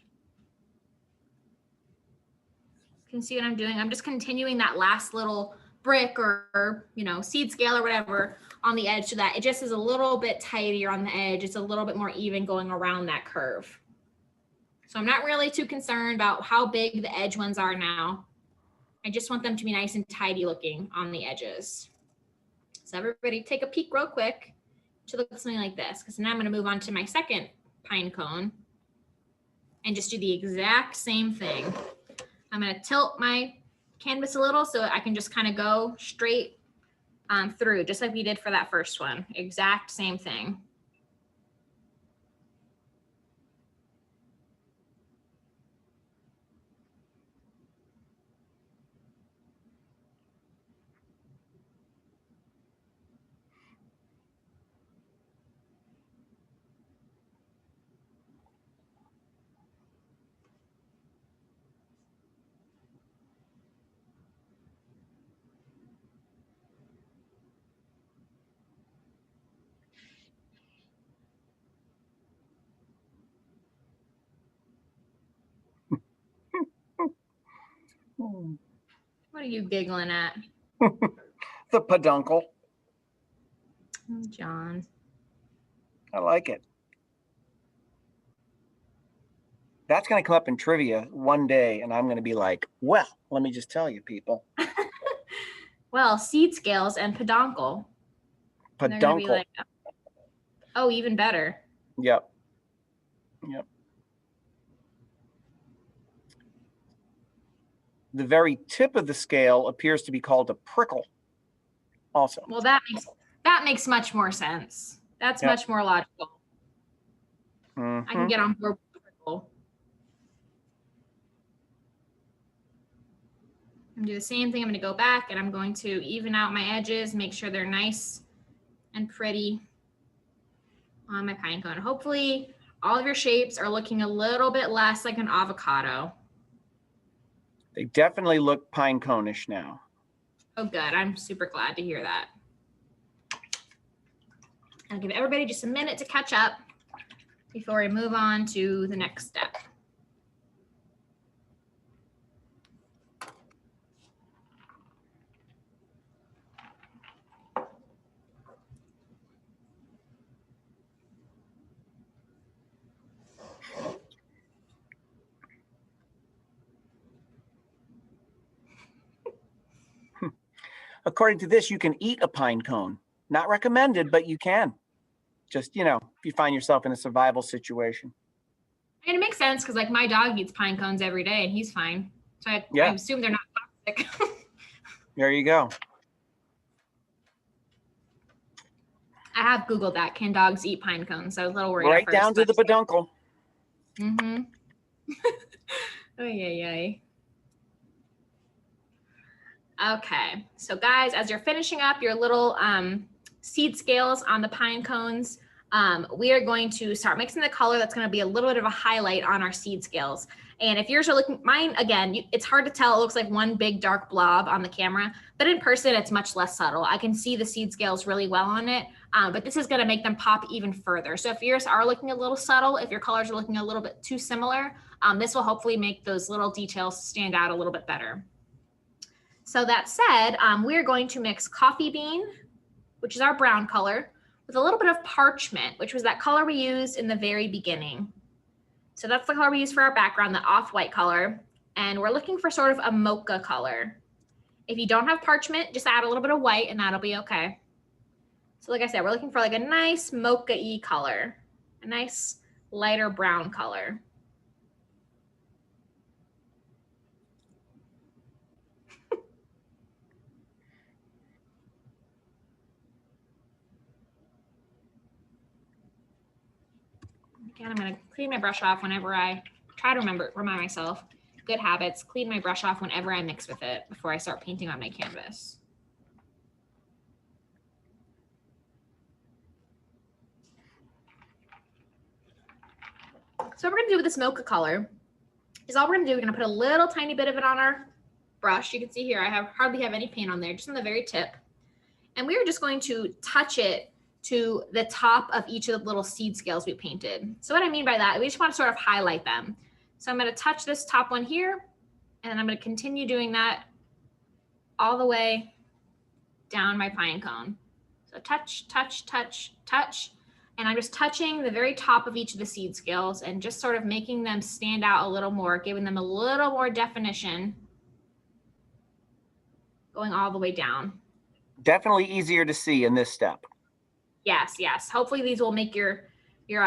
You can see what I'm doing. I'm just continuing that last little brick or you know, seed scale or whatever on the edge so that it just is a little bit tidier on the edge. It's a little bit more even going around that curve. So I'm not really too concerned about how big the edge ones are now. I just want them to be nice and tidy looking on the edges. So everybody take a peek real quick to look something like this, because now I'm going to move on to my second pine cone and just do the exact same thing. I'm going to tilt my canvas a little so I can just kind of go straight through, just like we did for that first one. Exact same thing. What are you giggling at? The peduncle. John. I like it. That's going to come up in trivia one day, and I'm going to be like, well, let me just tell you, people. Well, seed scales and peduncle. And they're gonna be Peduncle. like, oh, even better. Yep. Yep. The very tip of the scale appears to be called a prickle also. Well, that makes much more sense. That's much more logical. I can get on board with prickle. I'm gonna do the same thing. I'm gonna go back and I'm going to even out my edges, make sure they're nice and pretty on my pine cone. Hopefully all of your shapes are looking a little bit less like an avocado. They definitely look pine cone-ish now. Oh, good. I'm super glad to hear that. I'll give everybody just a minute to catch up before we move on to the next step. According to this, you can eat a pine cone. Not recommended, but you can. Just, you know, if you find yourself in a survival situation. And it makes sense because like my dog eats pine cones every day and he's fine. So I assume they're not toxic. There you go. I have Googled that. Can dogs eat pine cones? So I was a little worried. Right at first, down to the peduncle. Mm-hmm. Oh, yeah. Okay, so guys, as you're finishing up your little seed scales on the pine cones, we are going to start mixing the color. That's going to be a little bit of a highlight on our seed scales. And if yours are looking, mine, again, it's hard to tell. It looks like one big dark blob on the camera, but in person, it's much less subtle. I can see the seed scales really well on it, but this is going to make them pop even further. So if yours are looking a little subtle, if your colors are looking a little bit too similar, this will hopefully make those little details stand out a little bit better. So that said, we're going to mix coffee bean, which is our brown color, with a little bit of parchment, which was that color we used in the very beginning. So that's the color we use for our background, the off-white color. And we're looking for sort of a mocha color. If you don't have parchment, just add a little bit of white and that'll be okay. So like I said, we're looking for like a nice mocha-y color, a nice lighter brown color. Again, I'm going to clean my brush off whenever I try to remind myself, good habits, clean my brush off whenever I mix with it before I start painting on my canvas. So what we're going to do with this mocha color is all we're going to do, we're going to put a little tiny bit of it on our brush. You can see here, I hardly have any paint on there, just on the very tip. And we are just going to touch it to the top of each of the little seed scales we painted. So what I mean by that, we just want to sort of highlight them. So I'm going to touch this top one here, and I'm going to continue doing that all the way down my pine cone. So touch, touch, touch, touch. And I'm just touching the very top of each of the seed scales and just sort of making them stand out a little more, giving them a little more definition, going all the way down. Definitely easier to see in this step. Yes, yes. Hopefully these will make your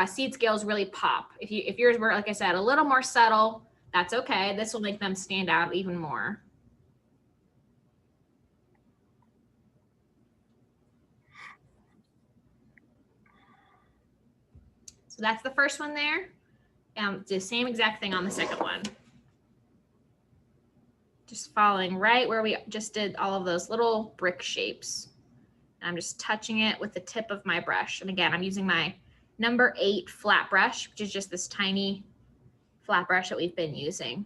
seed scales really pop. If yours were, like I said, a little more subtle, that's okay. This will make them stand out even more. So that's the first one there. The same exact thing on the second one. Just following right where we just did all of those little brick shapes. And I'm just touching it with the tip of my brush. And again, I'm using my number 8 flat brush, which is just this tiny flat brush that we've been using.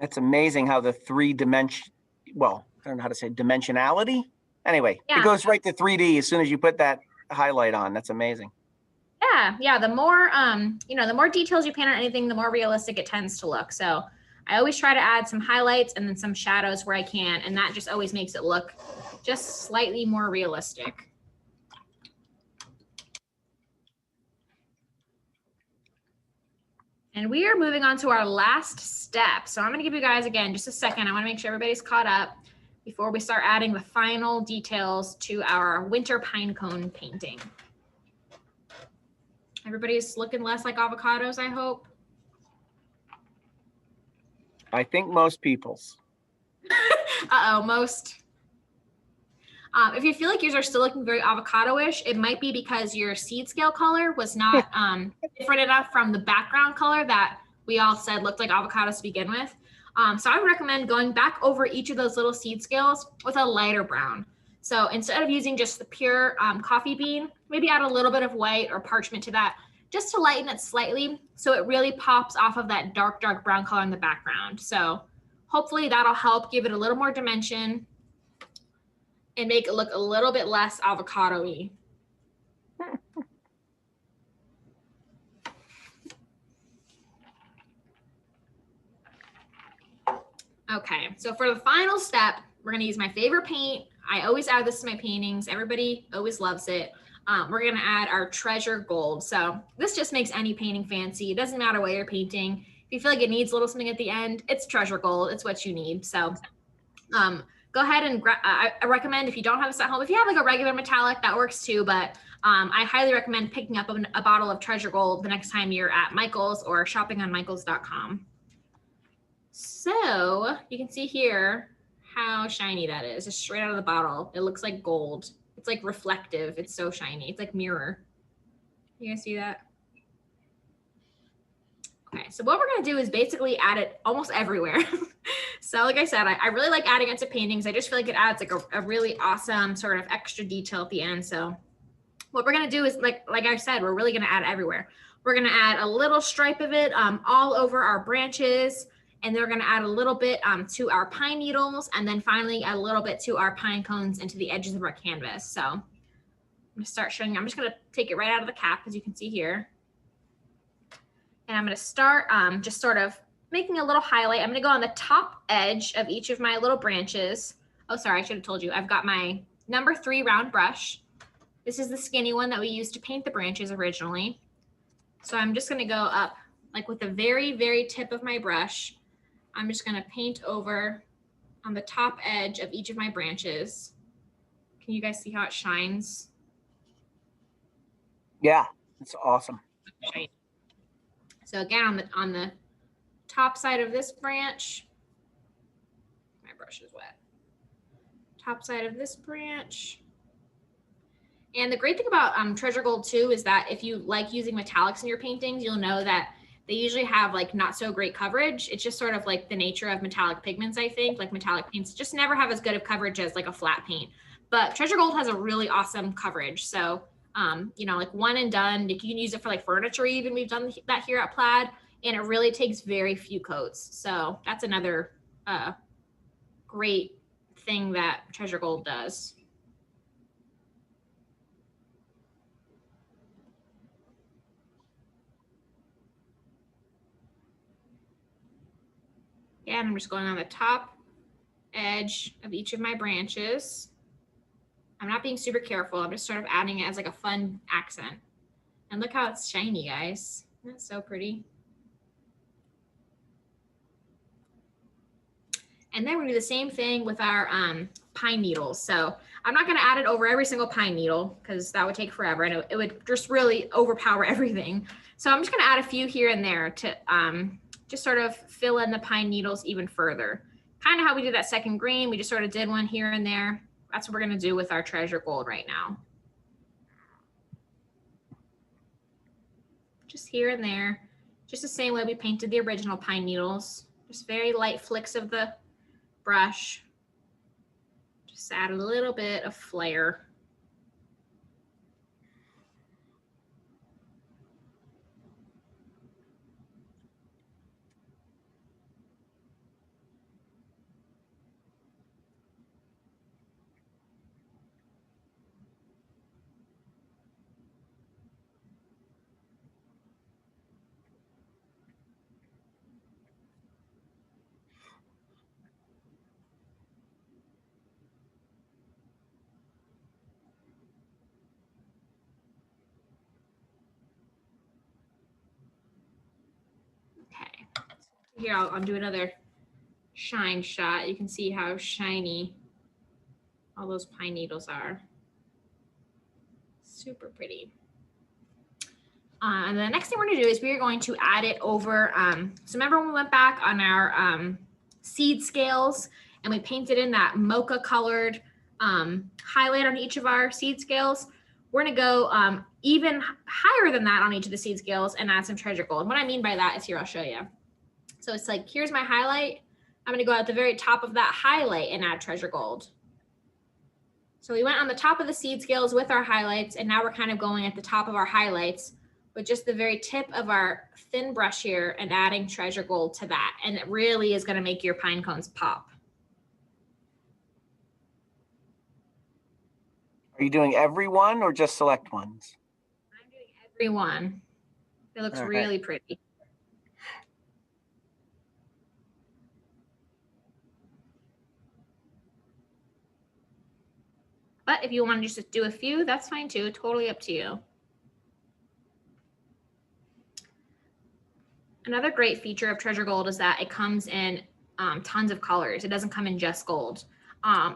It's amazing how the well, I don't know how to say dimensionality. Anyway, Yeah. It goes right to 3D as soon as you put that highlight on. That's amazing. Yeah. The more, the more details you paint on anything, the more realistic it tends to look. So I always try to add some highlights and then some shadows where I can, and that just always makes it look just slightly more realistic. And we are moving on to our last step. So I'm going to give you guys, again, just a second. I want to make sure everybody's caught up before we start adding the final details to our winter pine cone painting. Everybody's looking less like avocados, I hope. I think most people's. Uh-oh, most. If you feel like yours are still looking very avocado-ish, it might be because your seed scale color was not different enough from the background color that we all said looked like avocados to begin with. So I would recommend going back over each of those little seed scales with a lighter brown. So instead of using just the pure coffee bean, maybe add a little bit of white or parchment to that, just to lighten it slightly so it really pops off of that dark brown color in the background. So hopefully that'll help give it a little more dimension and make it look a little bit less avocado-y. Okay, so for the final step, we're gonna use my favorite paint. I always add this to my paintings. Everybody always loves it. We're gonna add our treasure gold. So this just makes any painting fancy. It doesn't matter what you're painting. If you feel like it needs a little something at the end, it's treasure gold. It's what you need. So go ahead and I recommend, if you don't have this at home, if you have like a regular metallic, that works too. But I highly recommend picking up a bottle of treasure gold the next time you're at Michael's or shopping on Michaels.com. So you can see here how shiny that is, just straight out of the bottle. It looks like gold. It's like reflective. It's so shiny. It's like mirror. You guys see that? Okay, so what we're gonna do is basically add it almost everywhere. So like I said, I really like adding it to paintings. I just feel like it adds like a really awesome sort of extra detail at the end. So what we're gonna do is, like I said, we're really gonna add everywhere. We're gonna add a little stripe of it all over our branches, and then we're gonna add a little bit to our pine needles, and then finally add a little bit to our pine cones and to the edges of our canvas. So I'm gonna start showing you. I'm just gonna take it right out of the cap, as you can see here. And I'm gonna start just sort of making a little highlight. I'm gonna go on the top edge of each of my little branches. Oh, sorry, I should have told you. I've got my number 3 round brush. This is the skinny one that we used to paint the branches originally. So I'm just gonna go up like with the very, very tip of my brush. I'm just gonna paint over on the top edge of each of my branches. Can you guys see how it shines? Yeah, it's awesome. So again, on the top side of this branch, my brush is wet. Top side of this branch. And the great thing about treasure gold too is that if you like using metallics in your paintings, you'll know that they usually have like not so great coverage. It's just sort of like the nature of metallic pigments, I think. Like metallic paints just never have as good of coverage as like a flat paint. But treasure gold has a really awesome coverage. So like one and done. You can use it for like furniture even. We've done that here at Plaid, and it really takes very few coats. So that's another great thing that treasure gold does. Yeah, and I'm just going on the top edge of each of my branches. I'm not being super careful. I'm just sort of adding it as like a fun accent. And look how it's shiny, guys. That's so pretty. And then we're gonna do the same thing with our pine needles. So I'm not gonna add it over every single pine needle because that would take forever and it would just really overpower everything. So I'm just gonna add a few here and there to just sort of fill in the pine needles even further. Kind of how we did that second green. We just sort of did one here and there. That's what we're gonna do with our treasure gold right now. just here and there, just the same way we painted the original pine needles. Just very light flicks of the brush. Just add a little bit of flair. Here, I'll do another shine shot. You can see how shiny all those pine needles are. Super pretty. And the next thing we're gonna do is we're going to add it over. So remember when we went back on our seed scales and we painted in that mocha colored highlight on each of our seed scales? We're gonna go even higher than that on each of the seed scales and add some treasure gold. And what I mean by that is here, I'll show you. So it's like, here's my highlight. I'm gonna go at the very top of that highlight and add treasure gold. So we went on the top of the seed scales with our highlights, and now we're kind of going at the top of our highlights with just the very tip of our thin brush here and adding treasure gold to that. And it really is gonna make your pine cones pop. Are you doing every one or just select ones? I'm doing every one. It looks really pretty. But if you want to just do a few, that's fine too. Totally up to you. Another great feature of treasure gold is that it comes in tons of colors. It doesn't come in just gold.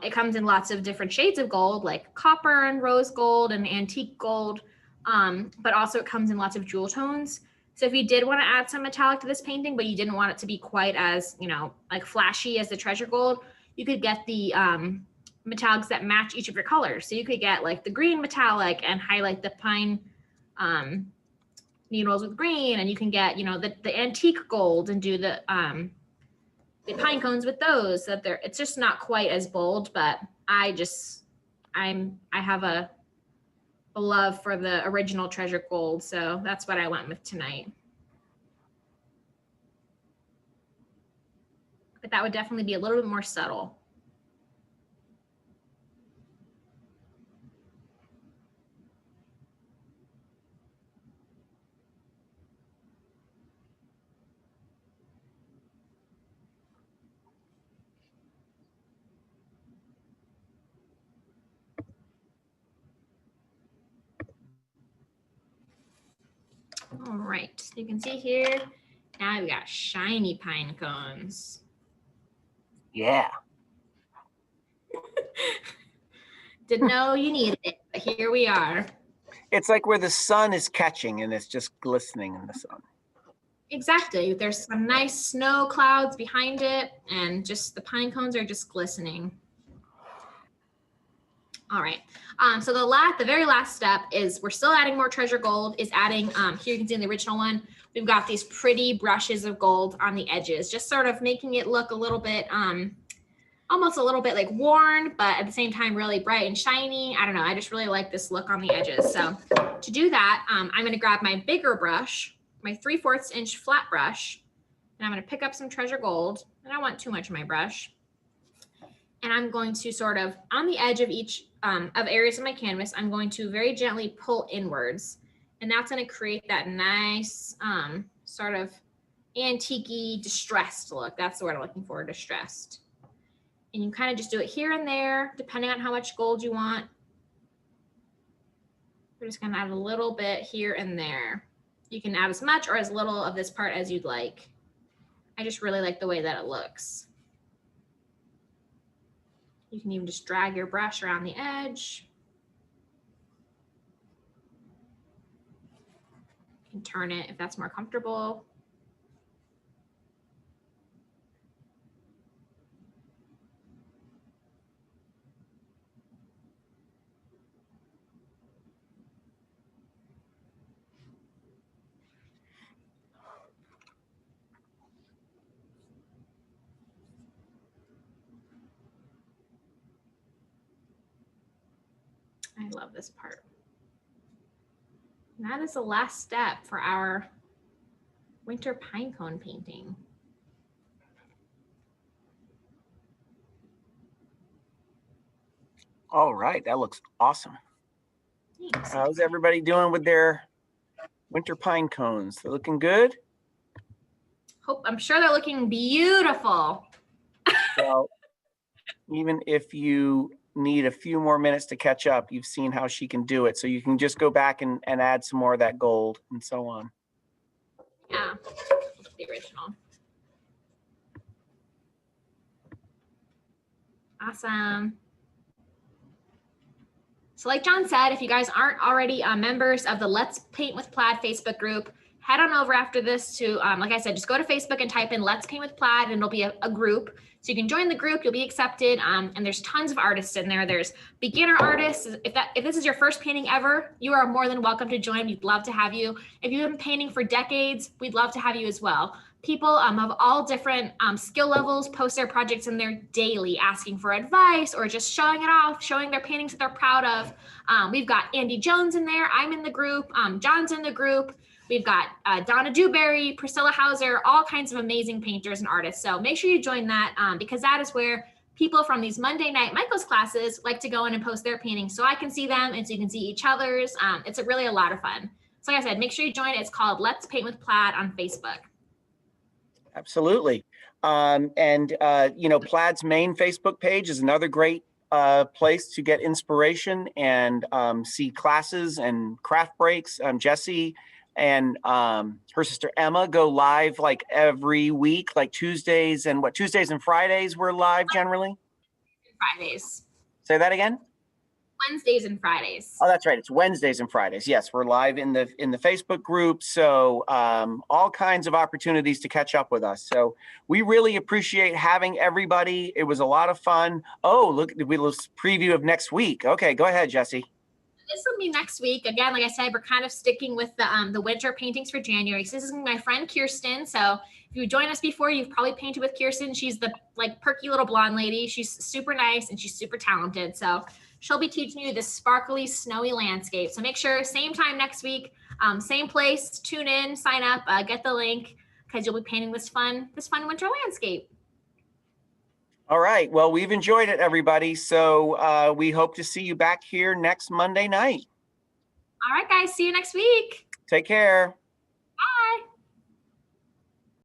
It comes in lots of different shades of gold, like copper and rose gold and antique gold, but also it comes in lots of jewel tones. So if you did want to add some metallic to this painting, but you didn't want it to be quite as, you know, like flashy as the treasure gold, you could get the metallics that match each of your colors. So you could get like the green metallic and highlight the pine needles with green, and you can get, you know, the antique gold and do the pine cones with those. So that it's just not quite as bold, but I have a love for the original treasure gold, so that's what I went with tonight. But that would definitely be a little bit more subtle. All right, so you can see here, now we've got shiny pine cones. Yeah. Didn't know you needed it, but here we are. It's like where the sun is catching and it's just glistening in the sun. Exactly. There's some nice snow clouds behind it, and just the pine cones are just glistening. All right. So the very last step is we're still adding more treasure gold, is adding, here you can see in the original one, we've got these pretty brushes of gold on the edges, just sort of making it look a little bit, almost a little bit like worn, but at the same time, really bright and shiny. I don't know. I just really like this look on the edges. So to do that, I'm going to grab my bigger brush, my 3/4 inch flat brush, and I'm going to pick up some treasure gold. I don't want too much of my brush. And I'm going to sort of, on the edge of each of areas of my canvas, I'm going to very gently pull inwards. And that's going to create that nice sort of antique-y distressed look. That's the word I'm looking for, distressed. And you kind of just do it here and there, depending on how much gold you want. We're just going to add a little bit here and there. You can add as much or as little of this part as you'd like. I just really like the way that it looks. You can even just drag your brush around the edge. You can turn it if that's more comfortable. I love this part. And that is the last step for our winter pine cone painting. All right, that looks awesome. Thanks. How's everybody doing with their winter pine cones? They're looking good? I'm sure they're looking beautiful. Well, even if you need a few more minutes to catch up, you've seen how she can do it. So you can just go back and add some more of that gold and so on. Yeah, the original. Awesome. So like John said, if you guys aren't already members of the Let's Paint with Plaid Facebook group, head on over after this to, like I said, just go to Facebook and type in Let's Paint with Plaid and it'll be a group. So you can join the group, you'll be accepted. And there's tons of artists in there. There's beginner artists. If this is your first painting ever, you are more than welcome to join. We'd love to have you. If you've been painting for decades, we'd love to have you as well. People of all different skill levels post their projects in there daily, asking for advice or just showing it off, showing their paintings that they're proud of. We've got Andy Jones in there. I'm in the group. John's in the group. We've got Donna Dewberry, Priscilla Hauser, all kinds of amazing painters and artists. So make sure you join that because that is where people from these Monday night Michael's classes like to go in and post their paintings so I can see them and so you can see each other's. It's really a lot of fun. So like I said, make sure you join. It's called Let's Paint with Plaid on Facebook. Absolutely. You know, Plaid's main Facebook page is another great place to get inspiration and see classes and craft breaks. Jessie and her sister Emma go live like every week, like Tuesdays and Fridays we're live generally? Fridays. Say that again? Wednesdays and Fridays. Oh, that's right. It's Wednesdays and Fridays. Yes, we're live in the Facebook group. So all kinds of opportunities to catch up with us. So we really appreciate having everybody. It was a lot of fun. Oh, look, we let's preview of next week. Okay, go ahead, Jessie. This will be next week. Again, like I said, we're kind of sticking with the winter paintings for January. So this is my friend Kirsten. So if you joined us before, you've probably painted with Kirsten. She's the like perky little blonde lady. She's super nice and she's super talented. So she'll be teaching you this sparkly, snowy landscape. So make sure same time next week, same place, tune in, sign up, get the link because you'll be painting this fun winter landscape. All right. Well, we've enjoyed it, everybody. So we hope to see you back here next Monday night. All right, guys. See you next week. Take care.